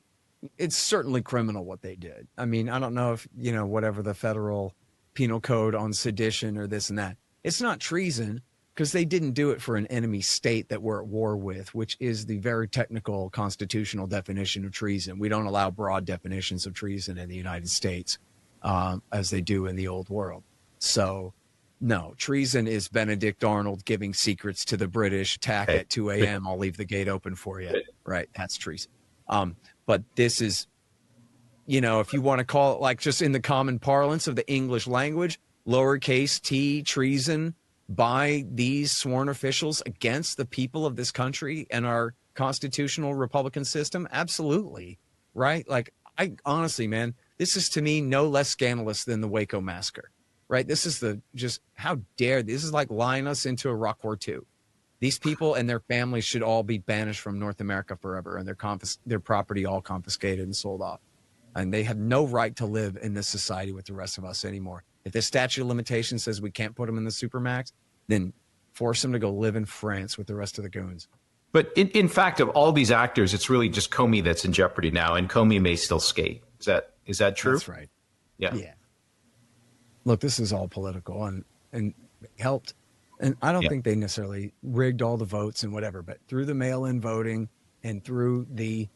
It's certainly criminal what they did. I mean, I don't know if, whatever the federal penal code on sedition or this and that. It's not treason, because they didn't do it for an enemy state that we're at war with, which is the very technical constitutional definition of treason. We don't allow broad definitions of treason in the United States as they do in the old world. So, no, treason is Benedict Arnold giving secrets to the British, attack at 2 a.m. I'll leave the gate open for you. Right, that's treason. But this is, if you want to call it, like, just in the common parlance of the English language, lowercase t, treason, by these sworn officials against the people of this country and our constitutional Republican system? Absolutely. Right? Like, I honestly, man, This is, to me, no less scandalous than the Waco massacre, right? This is how dare, this is like lying us into a World War II. These people and their families should all be banished from North America forever, and their property all confiscated and sold off. And they have no right to live in this society with the rest of us anymore. If the statute of limitations says we can't put them in the supermax, then force them to go live in France with the rest of the goons. But in fact, of all these actors, it's really just Comey that's in jeopardy now, and Comey may still skate. Is that true? That's right. Yeah. Look, this is all political and helped. And I don't think they necessarily rigged all the votes and whatever, but through the mail-in voting and through the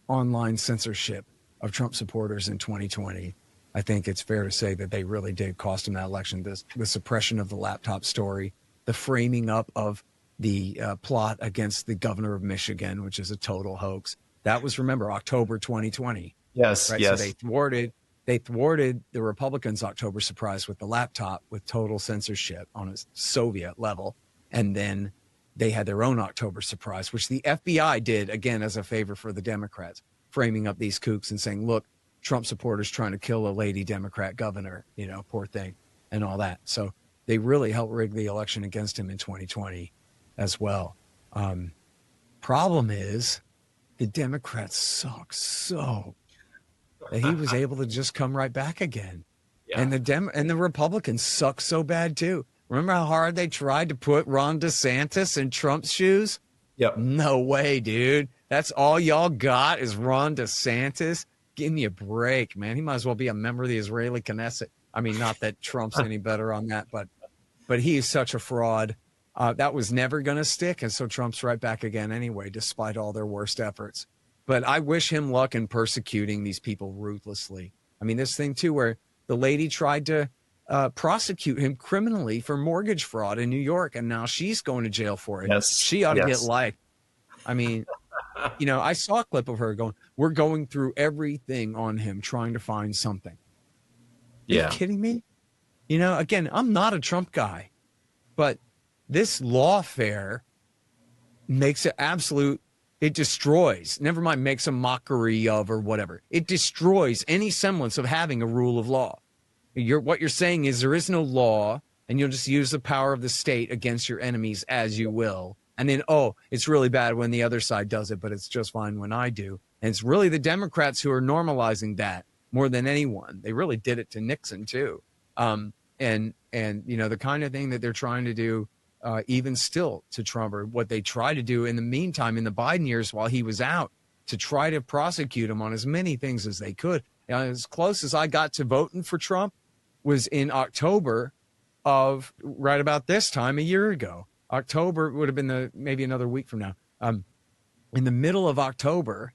online censorship of Trump supporters in 2020, I think it's fair to say that they really did cost him that election. The suppression of the laptop story, the framing up of the plot against the governor of Michigan, which is a total hoax. That was, remember, October 2020. Yes, right? yes. So they thwarted the Republicans' October surprise with the laptop, with total censorship on a Soviet level. And then they had their own October surprise, which the FBI did, again, as a favor for the Democrats, framing up these kooks and saying, look, Trump supporters trying to kill a lady Democrat governor, poor thing, and all that. So they really helped rig the election against him in 2020 as well. Problem is, the Democrats suck so that he was able to just come right back again. Yeah. And the Republicans suck so bad too. Remember how hard they tried to put Ron DeSantis in Trump's shoes? Yep. No way, dude. That's all y'all got is Ron DeSantis? Give me a break, man. He might as well be a member of the Israeli Knesset. I mean, not that Trump's any better on that, but he is such a fraud. That was never going to stick, and so Trump's right back again anyway, despite all their worst efforts. But I wish him luck in persecuting these people ruthlessly. I mean, this thing, too, where the lady tried to prosecute him criminally for mortgage fraud in New York, and now she's going to jail for it. Yes. She ought to get life. I mean, I saw a clip of her going, we're going through everything on him, trying to find something. Are you kidding me? Again, I'm not a Trump guy, but this lawfare makes it absolute. It destroys, never mind makes a mockery of or whatever. It destroys any semblance of having a rule of law. What you're saying is there is no law, and you'll just use the power of the state against your enemies as you will. And then, it's really bad when the other side does it, but it's just fine when I do. And it's really the Democrats who are normalizing that more than anyone. They really did it to Nixon too. And the kind of thing that they're trying to do even still to Trump, or what they try to do in the meantime in the Biden years while he was out, to try to prosecute him on as many things as they could. As close as I got to voting for Trump was in October of right about this time a year ago. October would have been maybe another week from now. In the middle of October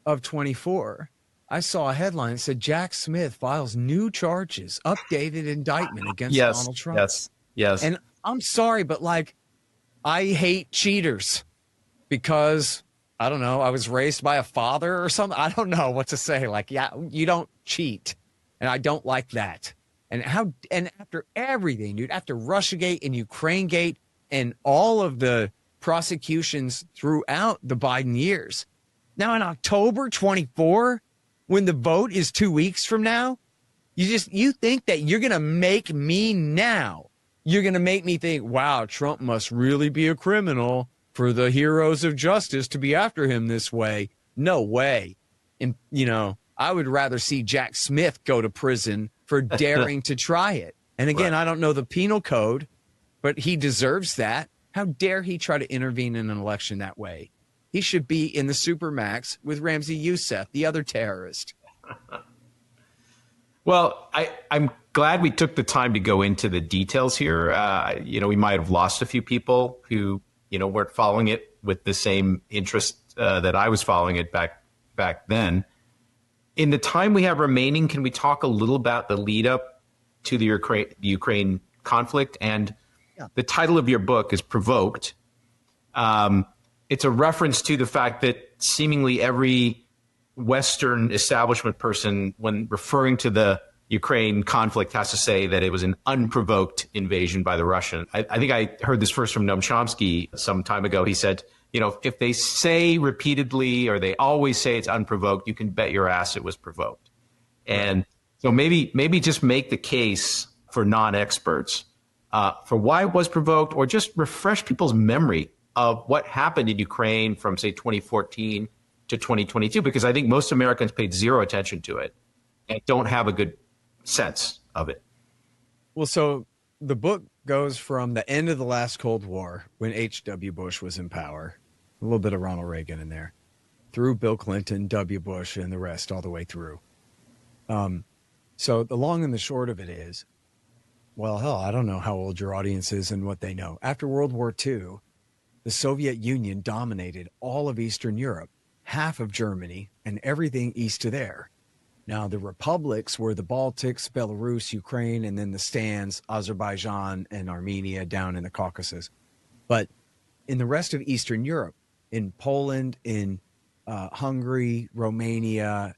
of 24, I saw a headline that said Jack Smith files new charges, updated indictment against Donald Trump. Yes. And I'm sorry, but I hate cheaters because I don't know, I was raised by a father or something. I don't know what to say. You don't cheat. And I don't like that. And after everything, dude, after Russiagate and Ukrainegate and all of the prosecutions throughout the Biden years, now in October 24, when the vote is 2 weeks from now, you think that you're going to make me now. You're going to make me think, wow, Trump must really be a criminal for the heroes of justice to be after him this way. No way. And, I would rather see Jack Smith go to prison for daring to try it. And again, I don't know the penal code, but he deserves that. How dare he try to intervene in an election that way? He should be in the supermax with Ramzi Youssef, the other terrorist. Well, I'm glad we took the time to go into the details here. We might have lost a few people who, weren't following it with the same interest that I was following it back then. In the time we have remaining, can we talk a little about the lead up to the Ukraine conflict? And the title of your book is Provoked. It's a reference to the fact that seemingly every Western establishment person, when referring to the Ukraine conflict, has to say that it was an unprovoked invasion by the Russians. I think I heard this first from Noam Chomsky some time ago. He said, if they say repeatedly or they always say it's unprovoked, you can bet your ass it was provoked. And so maybe just make the case for non-experts for why it was provoked, or just refresh people's memory of what happened in Ukraine from, say, 2014 to 2022, because I think most Americans paid zero attention to it and don't have a good sense of it. Well, so the book goes from the end of the last Cold War, when H.W. Bush was in power, a little bit of Ronald Reagan in there, through Bill Clinton, W. Bush, and the rest all the way through. So the long and the short of it is, well, hell, I don't know how old your audience is and what they know. After World War II, the Soviet Union dominated all of Eastern Europe, half of Germany, and everything east of there. Now, the republics were the Baltics, Belarus, Ukraine, and then the stands, Azerbaijan and Armenia down in the Caucasus. But in the rest of Eastern Europe, in Poland, in Hungary, Romania,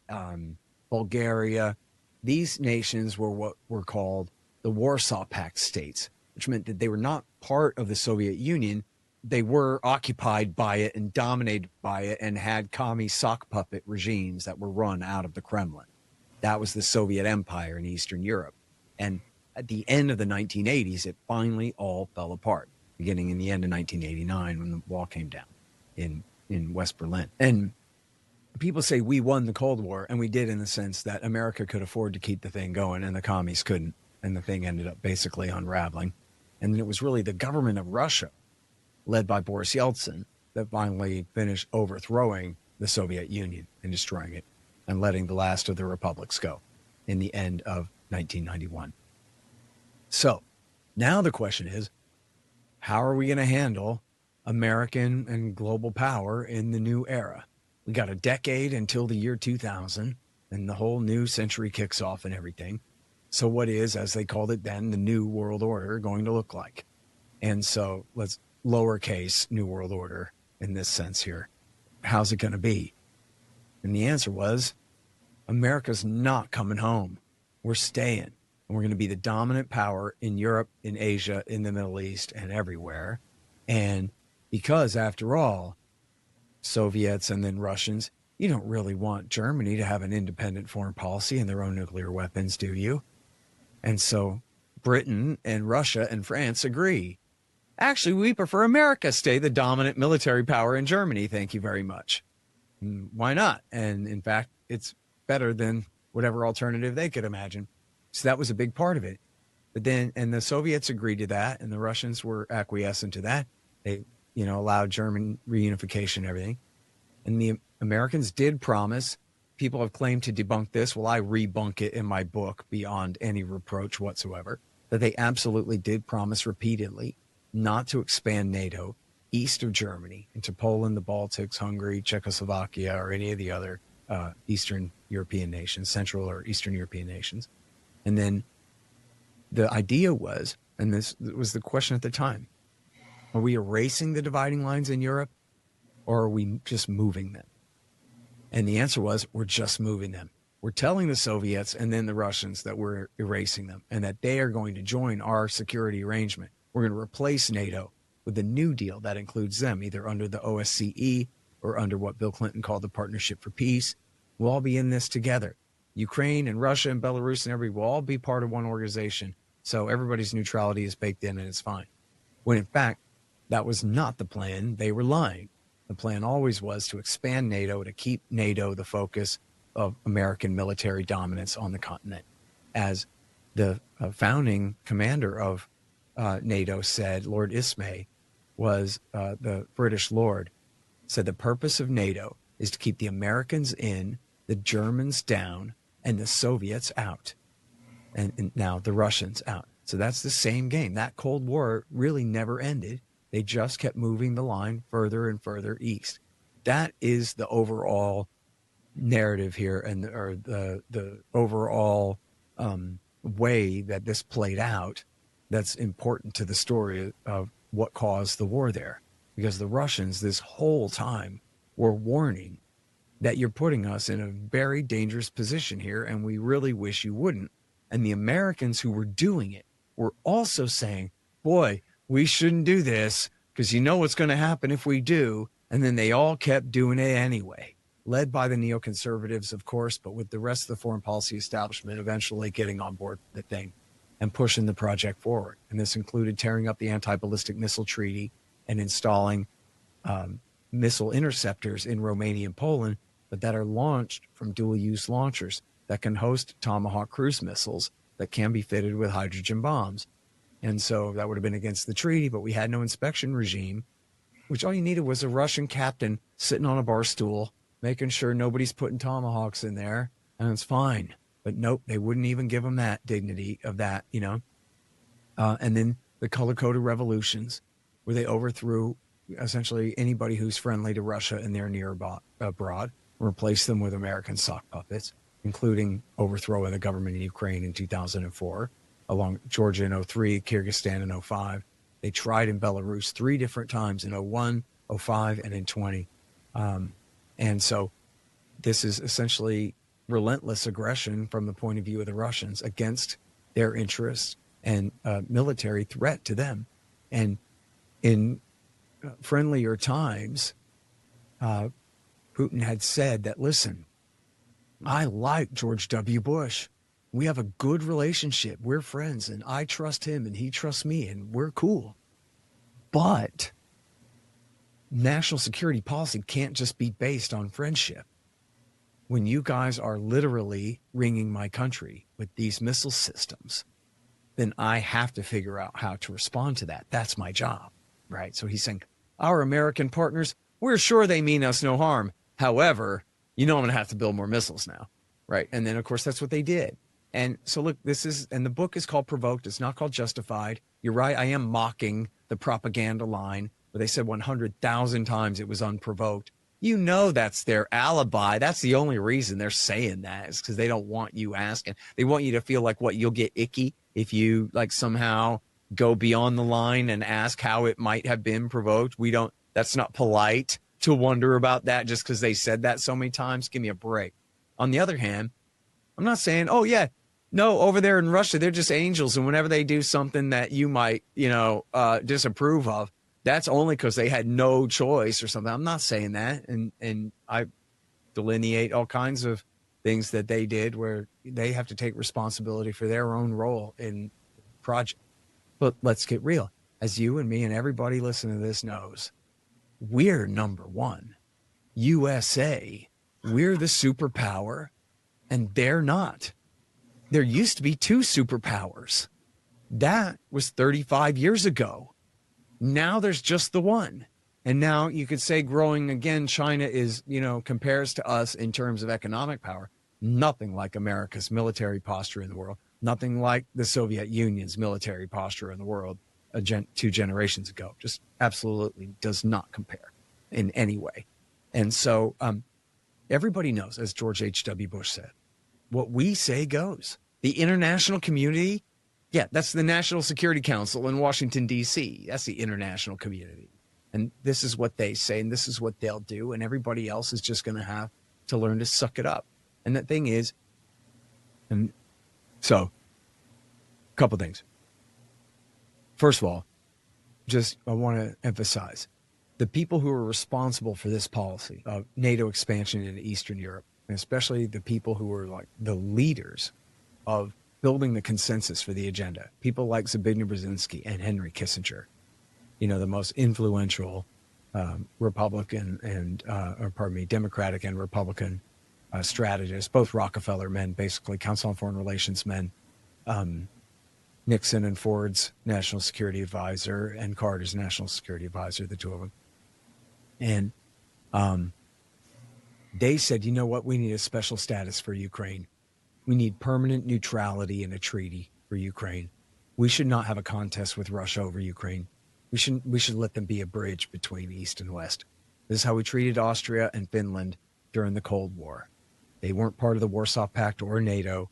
Bulgaria, these nations were what were called the Warsaw Pact states, which meant that they were not part of the Soviet Union. They were occupied by it and dominated by it and had commie sock puppet regimes that were run out of the Kremlin. That was the Soviet Empire in Eastern Europe. And at the end of the 1980s, it finally all fell apart, beginning in the end of 1989 when the wall came down in West Berlin. And people say we won the Cold War, and we did in the sense that America could afford to keep the thing going and the commies couldn't. And the thing ended up basically unraveling. And it was really the government of Russia, led by Boris Yeltsin, that finally finished overthrowing the Soviet Union and destroying it and letting the last of the republics go in the end of 1991. So now the question is, how are we going to handle American and global power in the new era? We got a decade until the year 2000, and the whole new century kicks off and everything. So what is, as they called it then, the new world order going to look like? And so let's lowercase new world order in this sense here. How's it going to be? And the answer was, America's not coming home. We're staying. And we're going to be the dominant power in Europe, in Asia, in the Middle East, and everywhere. And because, after all, Soviets and then Russians, you don't really want Germany to have an independent foreign policy and their own nuclear weapons, do you? And so Britain and Russia and France agree. Actually, we prefer America stay the dominant military power in Germany. Thank you very much. Why not? And in fact, it's better than whatever alternative they could imagine. So that was a big part of it. But then, and the Soviets agreed to that, and the Russians were acquiescent to that. They, allowed German reunification and everything. And the Americans did promise. People have claimed to debunk this. Well, I rebunk it in my book beyond any reproach whatsoever, that they absolutely did promise repeatedly not to expand NATO east of Germany into Poland, the Baltics, Hungary, Czechoslovakia, or any of the other Eastern European nations, Central or Eastern European nations. And then the idea was, and this was the question at the time, are we erasing the dividing lines in Europe, or are we just moving them? And the answer was, we're just moving them. We're telling the Soviets and then the Russians that we're erasing them and that they are going to join our security arrangement. We're going to replace NATO with a new deal that includes them, either under the OSCE or under what Bill Clinton called the Partnership for Peace. We'll all be in this together. Ukraine and Russia and Belarus and everybody will all be part of one organization. So everybody's neutrality is baked in and it's fine. When in fact, that was not the plan. They were lying. The plan always was to expand NATO, to keep NATO the focus of American military dominance on the continent. As the founding commander of NATO said, Lord Ismay was the British Lord, said the purpose of NATO is to keep the Americans in, the Germans down, and the Soviets out. And now the Russians out. So that's the same game. That Cold War really never ended. They just kept moving the line further and further east. That is the overall narrative here, and or the overall way that this played out. That's important to the story of what caused the war there, because the Russians this whole time were warning that you're putting us in a very dangerous position here, and we really wish you wouldn't. And the Americans who were doing it were also saying, boy, we shouldn't do this because you know what's going to happen if we do. And then they all kept doing it anyway, led by the neoconservatives, of course, but with the rest of the foreign policy establishment eventually getting on board the thing and pushing the project forward. And this included tearing up the anti-ballistic missile treaty and installing missile interceptors in Romania and Poland, but that are launched from dual-use launchers that can host Tomahawk cruise missiles that can be fitted with hydrogen bombs. And so that would have been against the treaty, but we had no inspection regime, which all you needed was a Russian captain sitting on a bar stool, making sure nobody's putting Tomahawks in there, and it's fine. But nope, they wouldn't even give them that dignity of that, you know. And then the color-coded revolutions, where they overthrew essentially anybody who's friendly to Russia and their near abroad, replaced them with American sock puppets, including overthrowing the government in Ukraine in 2004, along Georgia in 03, Kyrgyzstan in 05. They tried in Belarus 3 different times in 01, 05, and in 20. And so this is essentially relentless aggression from the point of view of the Russians against their interests and military threat to them. And in friendlier times, Putin had said that, listen, I like George W. Bush. We have a good relationship. We're friends, and I trust him, and he trusts me, and we're cool. But national security policy can't just be based on friendship. When you guys are literally ringing my country with these missile systems, then I have to figure out how to respond to that. That's my job, right? So he's saying, our American partners, we're sure they mean us no harm. However, you know I'm going to have to build more missiles now, right? And then, of course, that's what they did. And so, look, and the book is called Provoked. It's not called Justified. You're right. I am mocking the propaganda line where they said 100,000 times it was unprovoked. You know that's their alibi. That's the only reason they're saying that is because they don't want you asking. They want you to feel like you'll get icky if you like somehow go beyond the line and ask how it might have been provoked. That's not polite to wonder about that just because they said that so many times. Give me a break. On the other hand, I'm not saying, oh yeah, no, over there in Russia, they're just angels. And whenever they do something that you might, disapprove of, that's only because they had no choice or something. I'm not saying that. And I delineate all kinds of things that they did where they have to take responsibility for their own role in the project. But let's get real. As you and me and everybody listening to this knows, we're number one. USA, we're the superpower, and they're not. There used to be 2 superpowers. That was 35 years ago. Now there's just the one. And now you could say growing again, China is, compares to us in terms of economic power, nothing like America's military posture in the world, nothing like the Soviet Union's military posture in the world 2 generations ago. Just absolutely does not compare in any way. And so everybody knows, as George H.W. Bush said, what we say goes. The international community, yeah, that's the National Security Council in Washington, D.C. That's the international community. And this is what they say, and this is what they'll do, and everybody else is just going to have to learn to suck it up. And the thing is, and so, a couple things. First of all, I want to emphasize, the people who are responsible for this policy of NATO expansion into Eastern Europe, and especially the people who are like the leaders of building the consensus for the agenda, people like Zbigniew Brzezinski and Henry Kissinger, the most influential Republican and, Democratic and Republican strategists, both Rockefeller men, basically Council on Foreign Relations men, Nixon and Ford's national security advisor and Carter's national security advisor, the 2 of them. And they said, you know what, we need a special status for Ukraine. We need permanent neutrality in a treaty for Ukraine. We should not have a contest with Russia over Ukraine. We should let them be a bridge between East and West. This is how we treated Austria and Finland during the Cold War. They weren't part of the Warsaw Pact or NATO.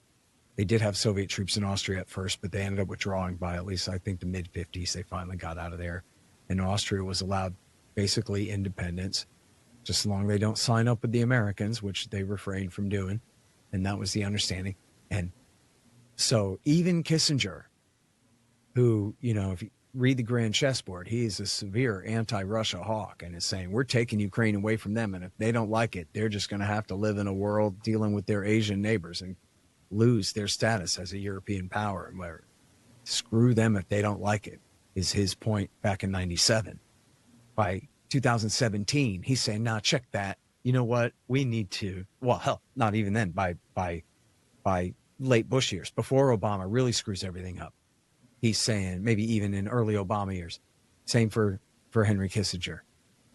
They did have Soviet troops in Austria at first, but they ended up withdrawing by at least, I think, the mid-50s. They finally got out of there. And Austria was allowed basically independence, just as long as they don't sign up with the Americans, which they refrained from doing. And that was the understanding. And so even Kissinger, who, read the grand chessboard. He is a severe anti-Russia hawk and is saying, we're taking Ukraine away from them. And if they don't like it, they're just going to have to live in a world dealing with their Asian neighbors and lose their status as a European power. And where screw them if they don't like it, is his point back in 97. By 2017, he's saying, nah, check that. You know what? We need to, well, hell, not even then, by late Bush years, before Obama really screws everything up. He's saying, maybe even in early Obama years, same for Henry Kissinger.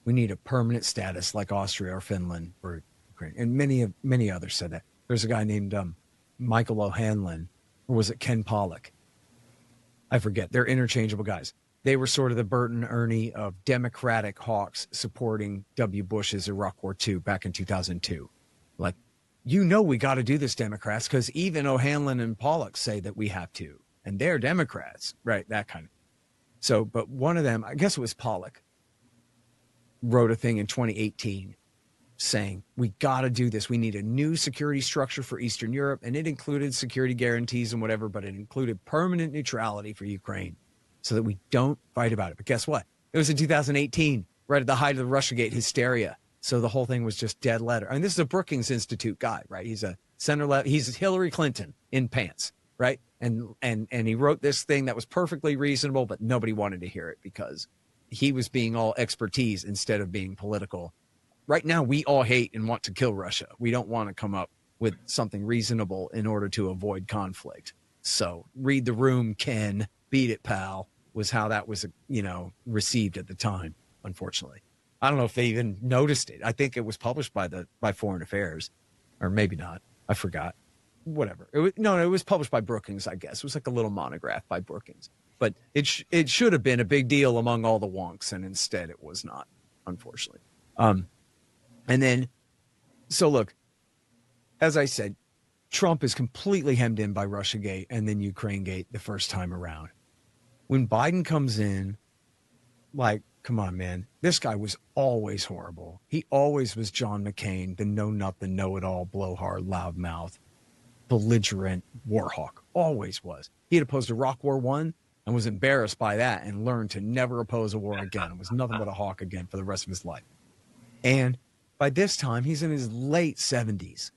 We need a permanent status like Austria or Finland or Ukraine. And many others said that. There's a guy named Michael O'Hanlon, or was it Ken Pollock? I forget. They're interchangeable guys. They were sort of the Bert and Ernie of Democratic hawks supporting W. Bush's Iraq War II back in 2002. Like, we got to do this, Democrats, because even O'Hanlon and Pollock say that we have to. And they're Democrats, right? That kind of. So, but one of them, I guess it was Pollock, wrote a thing in 2018 saying, we got to do this. We need a new security structure for Eastern Europe. And it included security guarantees and whatever, but it included permanent neutrality for Ukraine so that we don't fight about it. But guess what? It was in 2018, right at the height of the Russiagate hysteria. So the whole thing was just dead letter. I mean, this is a Brookings Institute guy, right? He's a center left. He's Hillary Clinton in pants, right? And he wrote this thing that was perfectly reasonable, but nobody wanted to hear it because he was being all expertise instead of being political. Right now, we all hate and want to kill Russia. We don't want to come up with something reasonable in order to avoid conflict. So read the room, Ken. Beat it, pal, was how that was, received at the time, unfortunately. I don't know if they even noticed it. I think it was published by Foreign Affairs, or maybe not. I forgot. Whatever. It was published by Brookings, I guess. It was like a little monograph by Brookings. But it should have been a big deal among all the wonks, and instead it was not, unfortunately. And then, so look, as I said, Trump is completely hemmed in by Russiagate and then Ukrainegate the first time around. When Biden comes in, like, come on, man, this guy was always horrible. He always was John McCain, the know-nothing, know-it-all, blowhard, loudmouth, belligerent war hawk. Always was. He had opposed Iraq War I and was embarrassed by that and learned to never oppose a war again. It was nothing but a hawk again for the rest of his life. And by this time, he's in his late 70s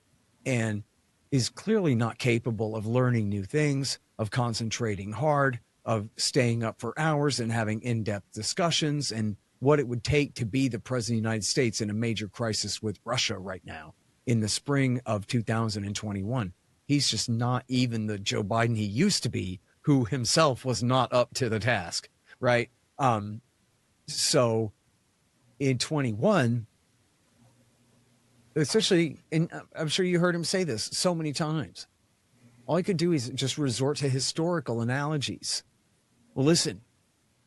and is clearly not capable of learning new things, of concentrating hard, of staying up for hours and having in-depth discussions and what it would take to be the president of the United States in a major crisis with Russia right now in the spring of 2021. He's just not even the Joe Biden he used to be, who himself was not up to the task, right? So in 21, especially, and I'm sure you heard him say this so many times, all he could do is just resort to historical analogies. Well, listen,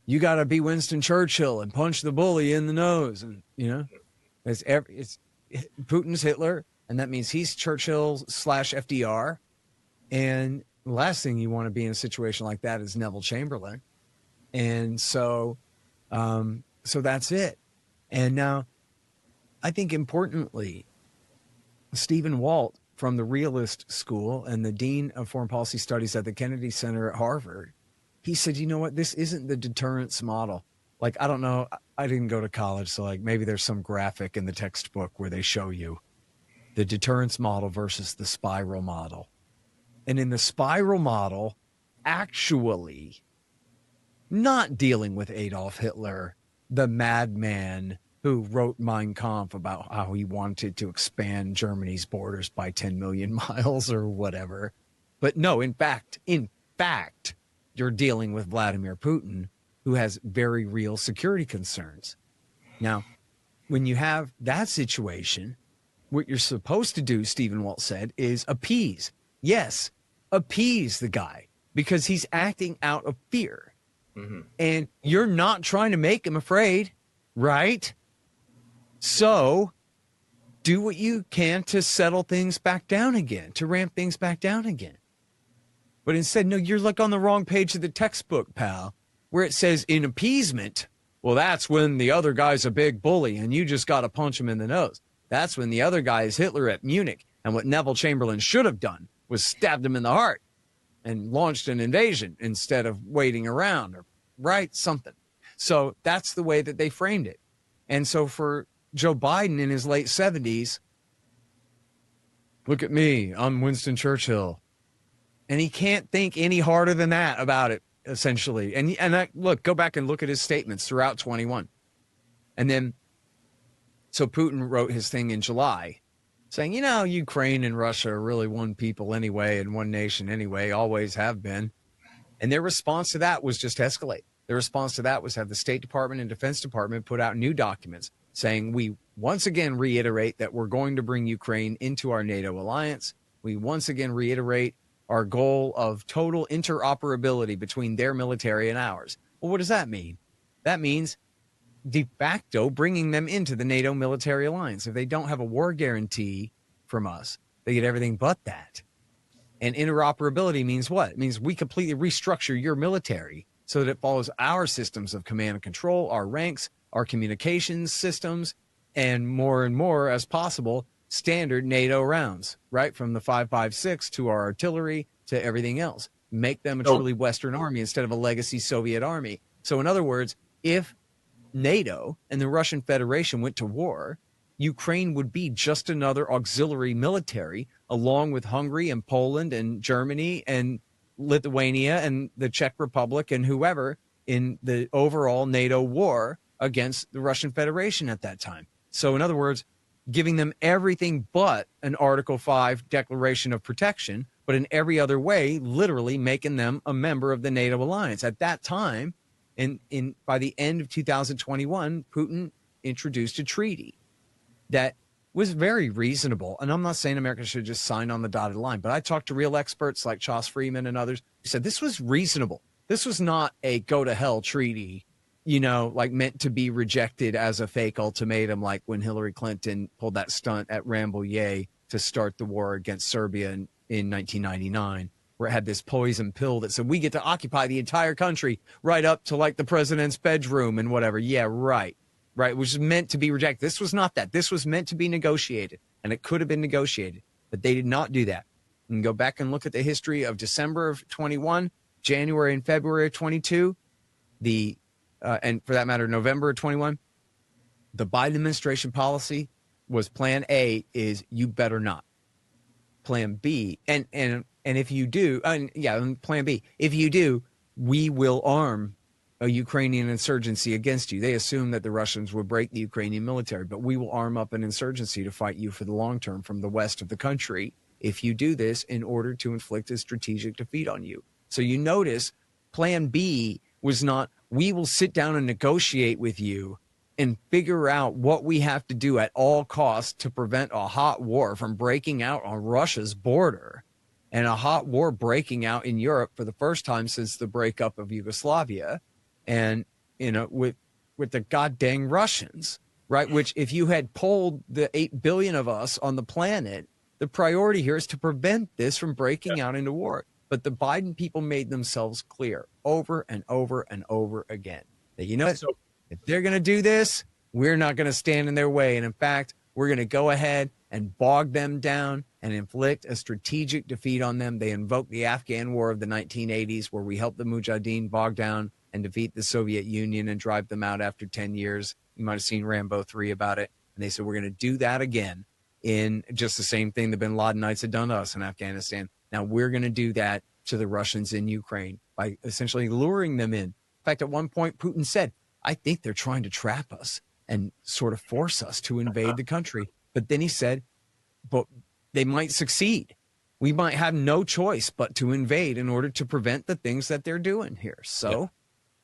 you got to be Winston Churchill and punch the bully in the nose. And, it's Putin's Hitler, and that means he's Churchill/FDR. And the last thing you want to be in a situation like that is Neville Chamberlain. And so that's it. And now, I think importantly, Stephen Walt from the Realist School and the Dean of Foreign Policy Studies at the Kennedy Center at Harvard, he said, you know what, this isn't the deterrence model. Like, I don't know, I didn't go to college, so like maybe there's some graphic in the textbook where they show you the deterrence model versus the spiral model. And in the spiral model, actually not dealing with Adolf Hitler, the madman who wrote Mein Kampf about how he wanted to expand Germany's borders by 10 million miles or whatever. But no, in fact, you're dealing with Vladimir Putin, who has very real security concerns. Now, when you have that situation, what you're supposed to do, Stephen Walt said, is appease. Yes, appease the guy because he's acting out of fear. Mm-hmm. And you're not trying to make him afraid, right? So do what you can to settle things back down again, to ramp things back down again. But instead, no, you're like on the wrong page of the textbook, pal, where it says in appeasement, well, that's when the other guy's a big bully and you just got to punch him in the nose. That's when the other guy is Hitler at Munich. And what Neville Chamberlain should have done was stabbed him in the heart and launched an invasion instead of waiting around or right? Something. So that's the way that they framed it. And so for Joe Biden in his late 70s, look at me, I'm Winston Churchill. And he can't think any harder than that about it, essentially. Look, go back and look at his statements throughout 21. And then, so Putin wrote his thing in July saying, Ukraine and Russia are really one people anyway and one nation anyway, always have been. And their response to that was just escalate. Their response to that was have the State Department and Defense Department put out new documents saying, we once again reiterate that we're going to bring Ukraine into our NATO alliance. We once again reiterate our goal of total interoperability between their military and ours. Well, what does that mean? That means de facto bringing them into the NATO military alliance. If they don't have a war guarantee from us, they get everything but that. And interoperability means what? It means we completely restructure your military so that it follows our systems of command and control, our ranks, our communications systems, and more as possible, standard NATO rounds, right? From the 5.56 to our artillery to everything else. Make them a truly Western army instead of a legacy Soviet army. So in other words, if NATO and the Russian Federation went to war, Ukraine would be just another auxiliary military along with Hungary and Poland and Germany and Lithuania and the Czech Republic and whoever in the overall NATO war against the Russian Federation at that time. So in other words, giving them everything but an Article 5 declaration of protection, but in every other way, literally making them a member of the NATO alliance. At that time, by the end of 2021, Putin introduced a treaty that was very reasonable. And I'm not saying America should just sign on the dotted line, but I talked to real experts like Chas Freeman and others who said this was reasonable. This was not a go to hell treaty, like meant to be rejected as a fake ultimatum, like when Hillary Clinton pulled that stunt at Rambouillet to start the war against Serbia in 1999, where it had this poison pill that said, we get to occupy the entire country right up to like the president's bedroom and whatever. Yeah, right, which is meant to be rejected. This was not that. This was meant to be negotiated, and it could have been negotiated, but they did not do that. You can go back and look at the history of December of 21, January and February of 22, and for that matter, November of 21, the Biden administration policy was plan A is you better not. Plan B, and if you do, plan B, if you do, we will arm a Ukrainian insurgency against you. They assume that the Russians would break the Ukrainian military, but we will arm up an insurgency to fight you for the long term from the west of the country if you do this in order to inflict a strategic defeat on you. So you notice plan B was not, we will sit down and negotiate with you and figure out what we have to do at all costs to prevent a hot war from breaking out on Russia's border and a hot war breaking out in Europe for the first time since the breakup of Yugoslavia. And, with the goddamn Russians, right? Which if you had polled the 8 billion of us on the planet, the priority here is to prevent this from breaking out into war. But the Biden people made themselves clear over and over and over again that, if they're going to do this, we're not going to stand in their way. And in fact, we're going to go ahead and bog them down and inflict a strategic defeat on them. They invoked the Afghan War of the 1980s, where we helped the Mujahideen bog down and defeat the Soviet Union and drive them out after 10 years. You might have seen Rambo 3 about it. And they said, we're going to do that again in just the same thing the bin Ladenites had done to us in Afghanistan. Now we're going to do that to the Russians in Ukraine by essentially luring them in. In fact, at one point, Putin said, I think they're trying to trap us and sort of force us to invade the country. But then he said, but they might succeed. We might have no choice but to invade in order to prevent the things that they're doing here.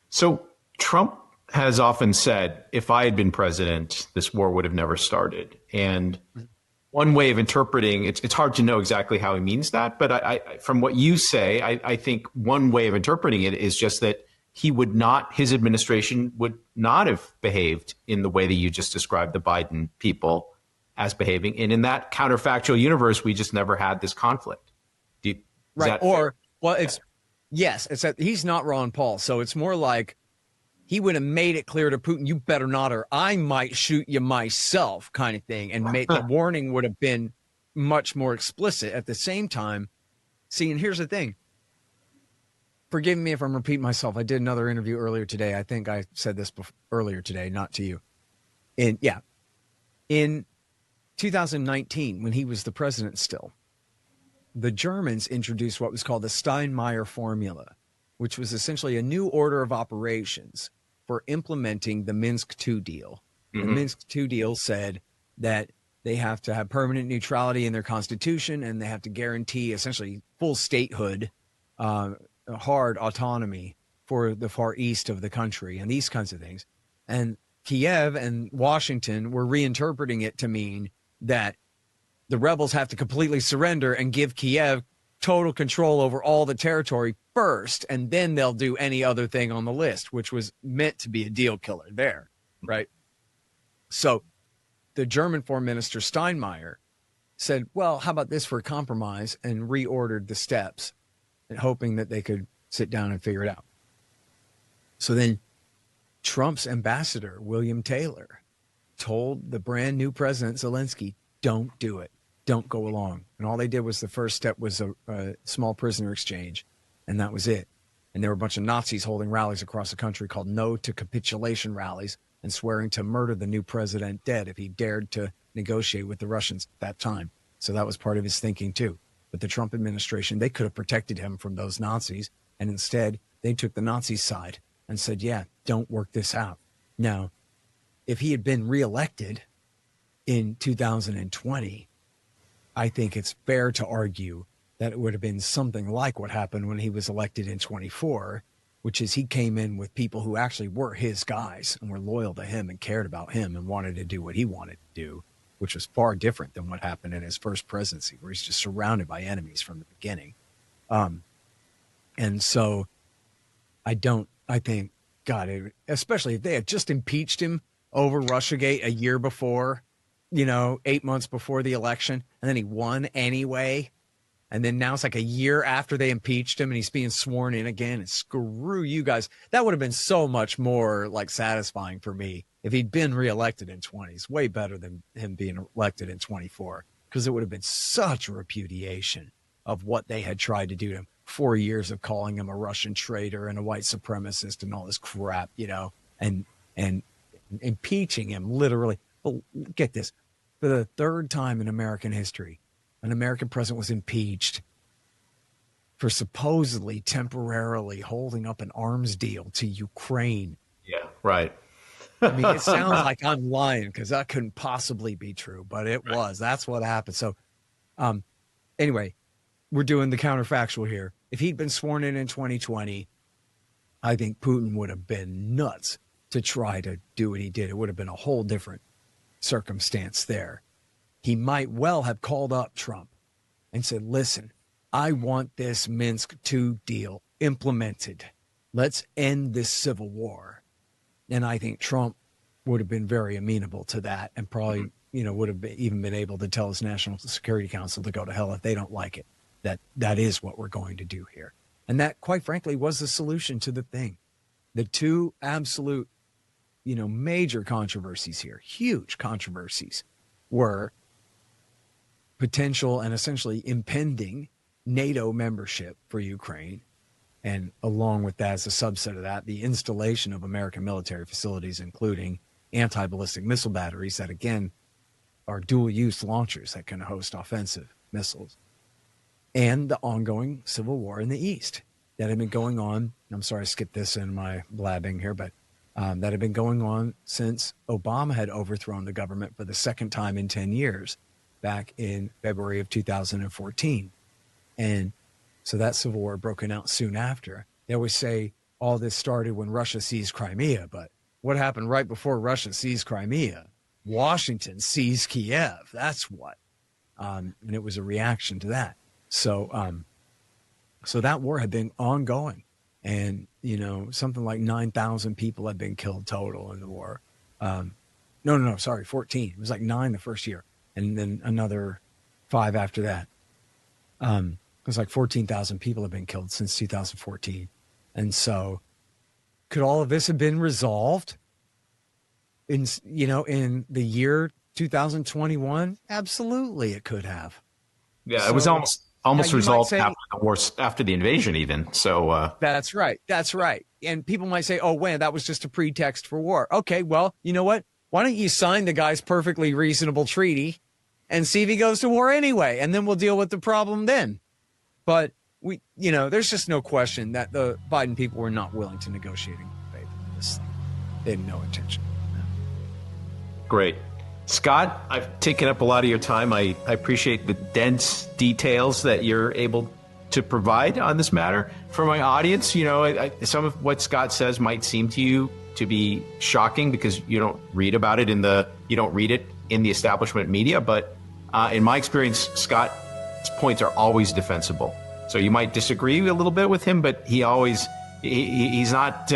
So Trump has often said, if I had been president, this war would have never started. And one way of interpreting, it's hard to know exactly how he means that. But I from what you say, I think one way of interpreting it is just that his administration would not have behaved in the way that you just described the Biden people as behaving. And in that counterfactual universe, we just never had this conflict. Yes, it's that he's not Ron Paul. So it's more like he would have made it clear to Putin, you better not, or I might shoot you myself kind of thing. And the warning would have been much more explicit. At the same time, see, and here's the thing. forgive me if I'm repeating myself. I did another interview earlier today. I think I said this earlier today, not to you. In 2019, when he was the president still, the Germans introduced what was called the Steinmeier formula, which was essentially a new order of operations for implementing the Minsk II deal. The Minsk II deal said that they have to have permanent neutrality in their constitution, and they have to guarantee essentially full statehood, hard autonomy for the far east of the country, and these kinds of things. And Kiev and Washington were reinterpreting it to mean that the rebels have to completely surrender and give Kiev total control over all the territory first, and then they'll do any other thing on the list, which was meant to be a deal killer there, right? So the German Foreign Minister Steinmeier said, well, how about this for a compromise, and reordered the steps, hoping that they could sit down and figure it out. So then Trump's ambassador, William Taylor, told the brand new president, Zelensky, don't do it. Don't go along. And all they did was the first step was a small prisoner exchange, and that was it. And there were a bunch of Nazis holding rallies across the country called No to Capitulation rallies, and swearing to murder the new president dead if he dared to negotiate with the Russians at that time. So that was part of his thinking too. But the Trump administration, they could have protected him from those Nazis, and instead they took the Nazis' side and said, yeah, don't work this out. Now, if he had been reelected in 2020, I think it's fair to argue that it would have been something like what happened when he was elected in 24, which is he came in with people who actually were his guys and were loyal to him and cared about him and wanted to do what he wanted to do, which was far different than what happened in his first presidency, where he's just surrounded by enemies from the beginning. And so I think, God, especially if they had just impeached him over Russiagate a year before, 8 months before the election, and then he won anyway. And then now it's like a year after they impeached him and he's being sworn in again, and screw you guys. That would have been so much more like satisfying for me if he'd been reelected in 20. It's way better than him being elected in 24, because it would have been such a repudiation of what they had tried to do to him. 4 years of calling him a Russian traitor and a white supremacist and all this crap, and impeaching him literally. Well, get this. For the third time in American history, an American president was impeached for supposedly temporarily holding up an arms deal to Ukraine. Yeah, right. I mean, it sounds like I'm lying because that couldn't possibly be true, but it was. That's what happened. So anyway, we're doing the counterfactual here. If he'd been sworn in 2020, I think Putin would have been nuts to try to do what he did. It would have been a whole different circumstance there. He might well have called up Trump and said, listen, I want this Minsk II deal implemented. Let's end this civil war. And I think Trump would have been very amenable to that, and probably, would have even been able to tell his National Security Council to go to hell if they don't like it. That is what we're going to do here. And that, quite frankly, was the solution to the thing. The two absolute, major controversies here, huge controversies, were potential and essentially impending NATO membership for Ukraine, and along with that, as a subset of that, the installation of American military facilities, including anti-ballistic missile batteries that, again, are dual-use launchers that can host offensive missiles, and the ongoing civil war in the East that had been going on. I'm sorry, I skipped this in my blabbing here, but that had been going on since Obama had overthrown the government for the second time in 10 years, back in February of 2014. And so that civil war broken out soon after. They always say all this started when Russia seized Crimea, but what happened right before Russia seized Crimea? Washington seized Kiev. That's what. And it was a reaction to that. So that war had been ongoing, and, something like 9,000 people had been killed total in the war. 14. It was like 9 the first year, and then another 5 after that. It was like 14,000 people have been killed since 2014. And so could all of this have been resolved in the year 2021? Absolutely, it could have. Yeah, so, it was almost almost you might resolved say- after the war, after the invasion even. So That's right. That's right. And people might say, oh, man, that was just a pretext for war. Okay, well, you know what? Why don't you sign the guy's perfectly reasonable treaty and see if he goes to war anyway, and then we'll deal with the problem then. But there's just no question that the Biden people were not willing to negotiate in good faith on this thing. They had no intention. great. Scott, I've taken up a lot of your time. I appreciate the dense details that you're able to provide on this matter. For my audience, some of what Scott says might seem to you to be shocking because you don't read about it in the establishment media. But in my experience, Scott's points are always defensible. So you might disagree a little bit with him, but he's not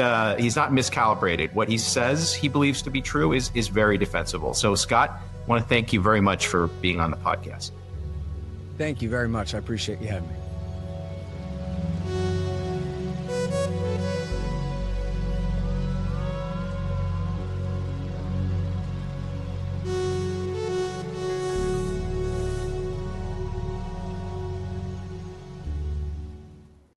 miscalibrated. What he says he believes to be true is very defensible. So Scott, I want to thank you very much for being on the podcast. Thank you very much. I appreciate you having me.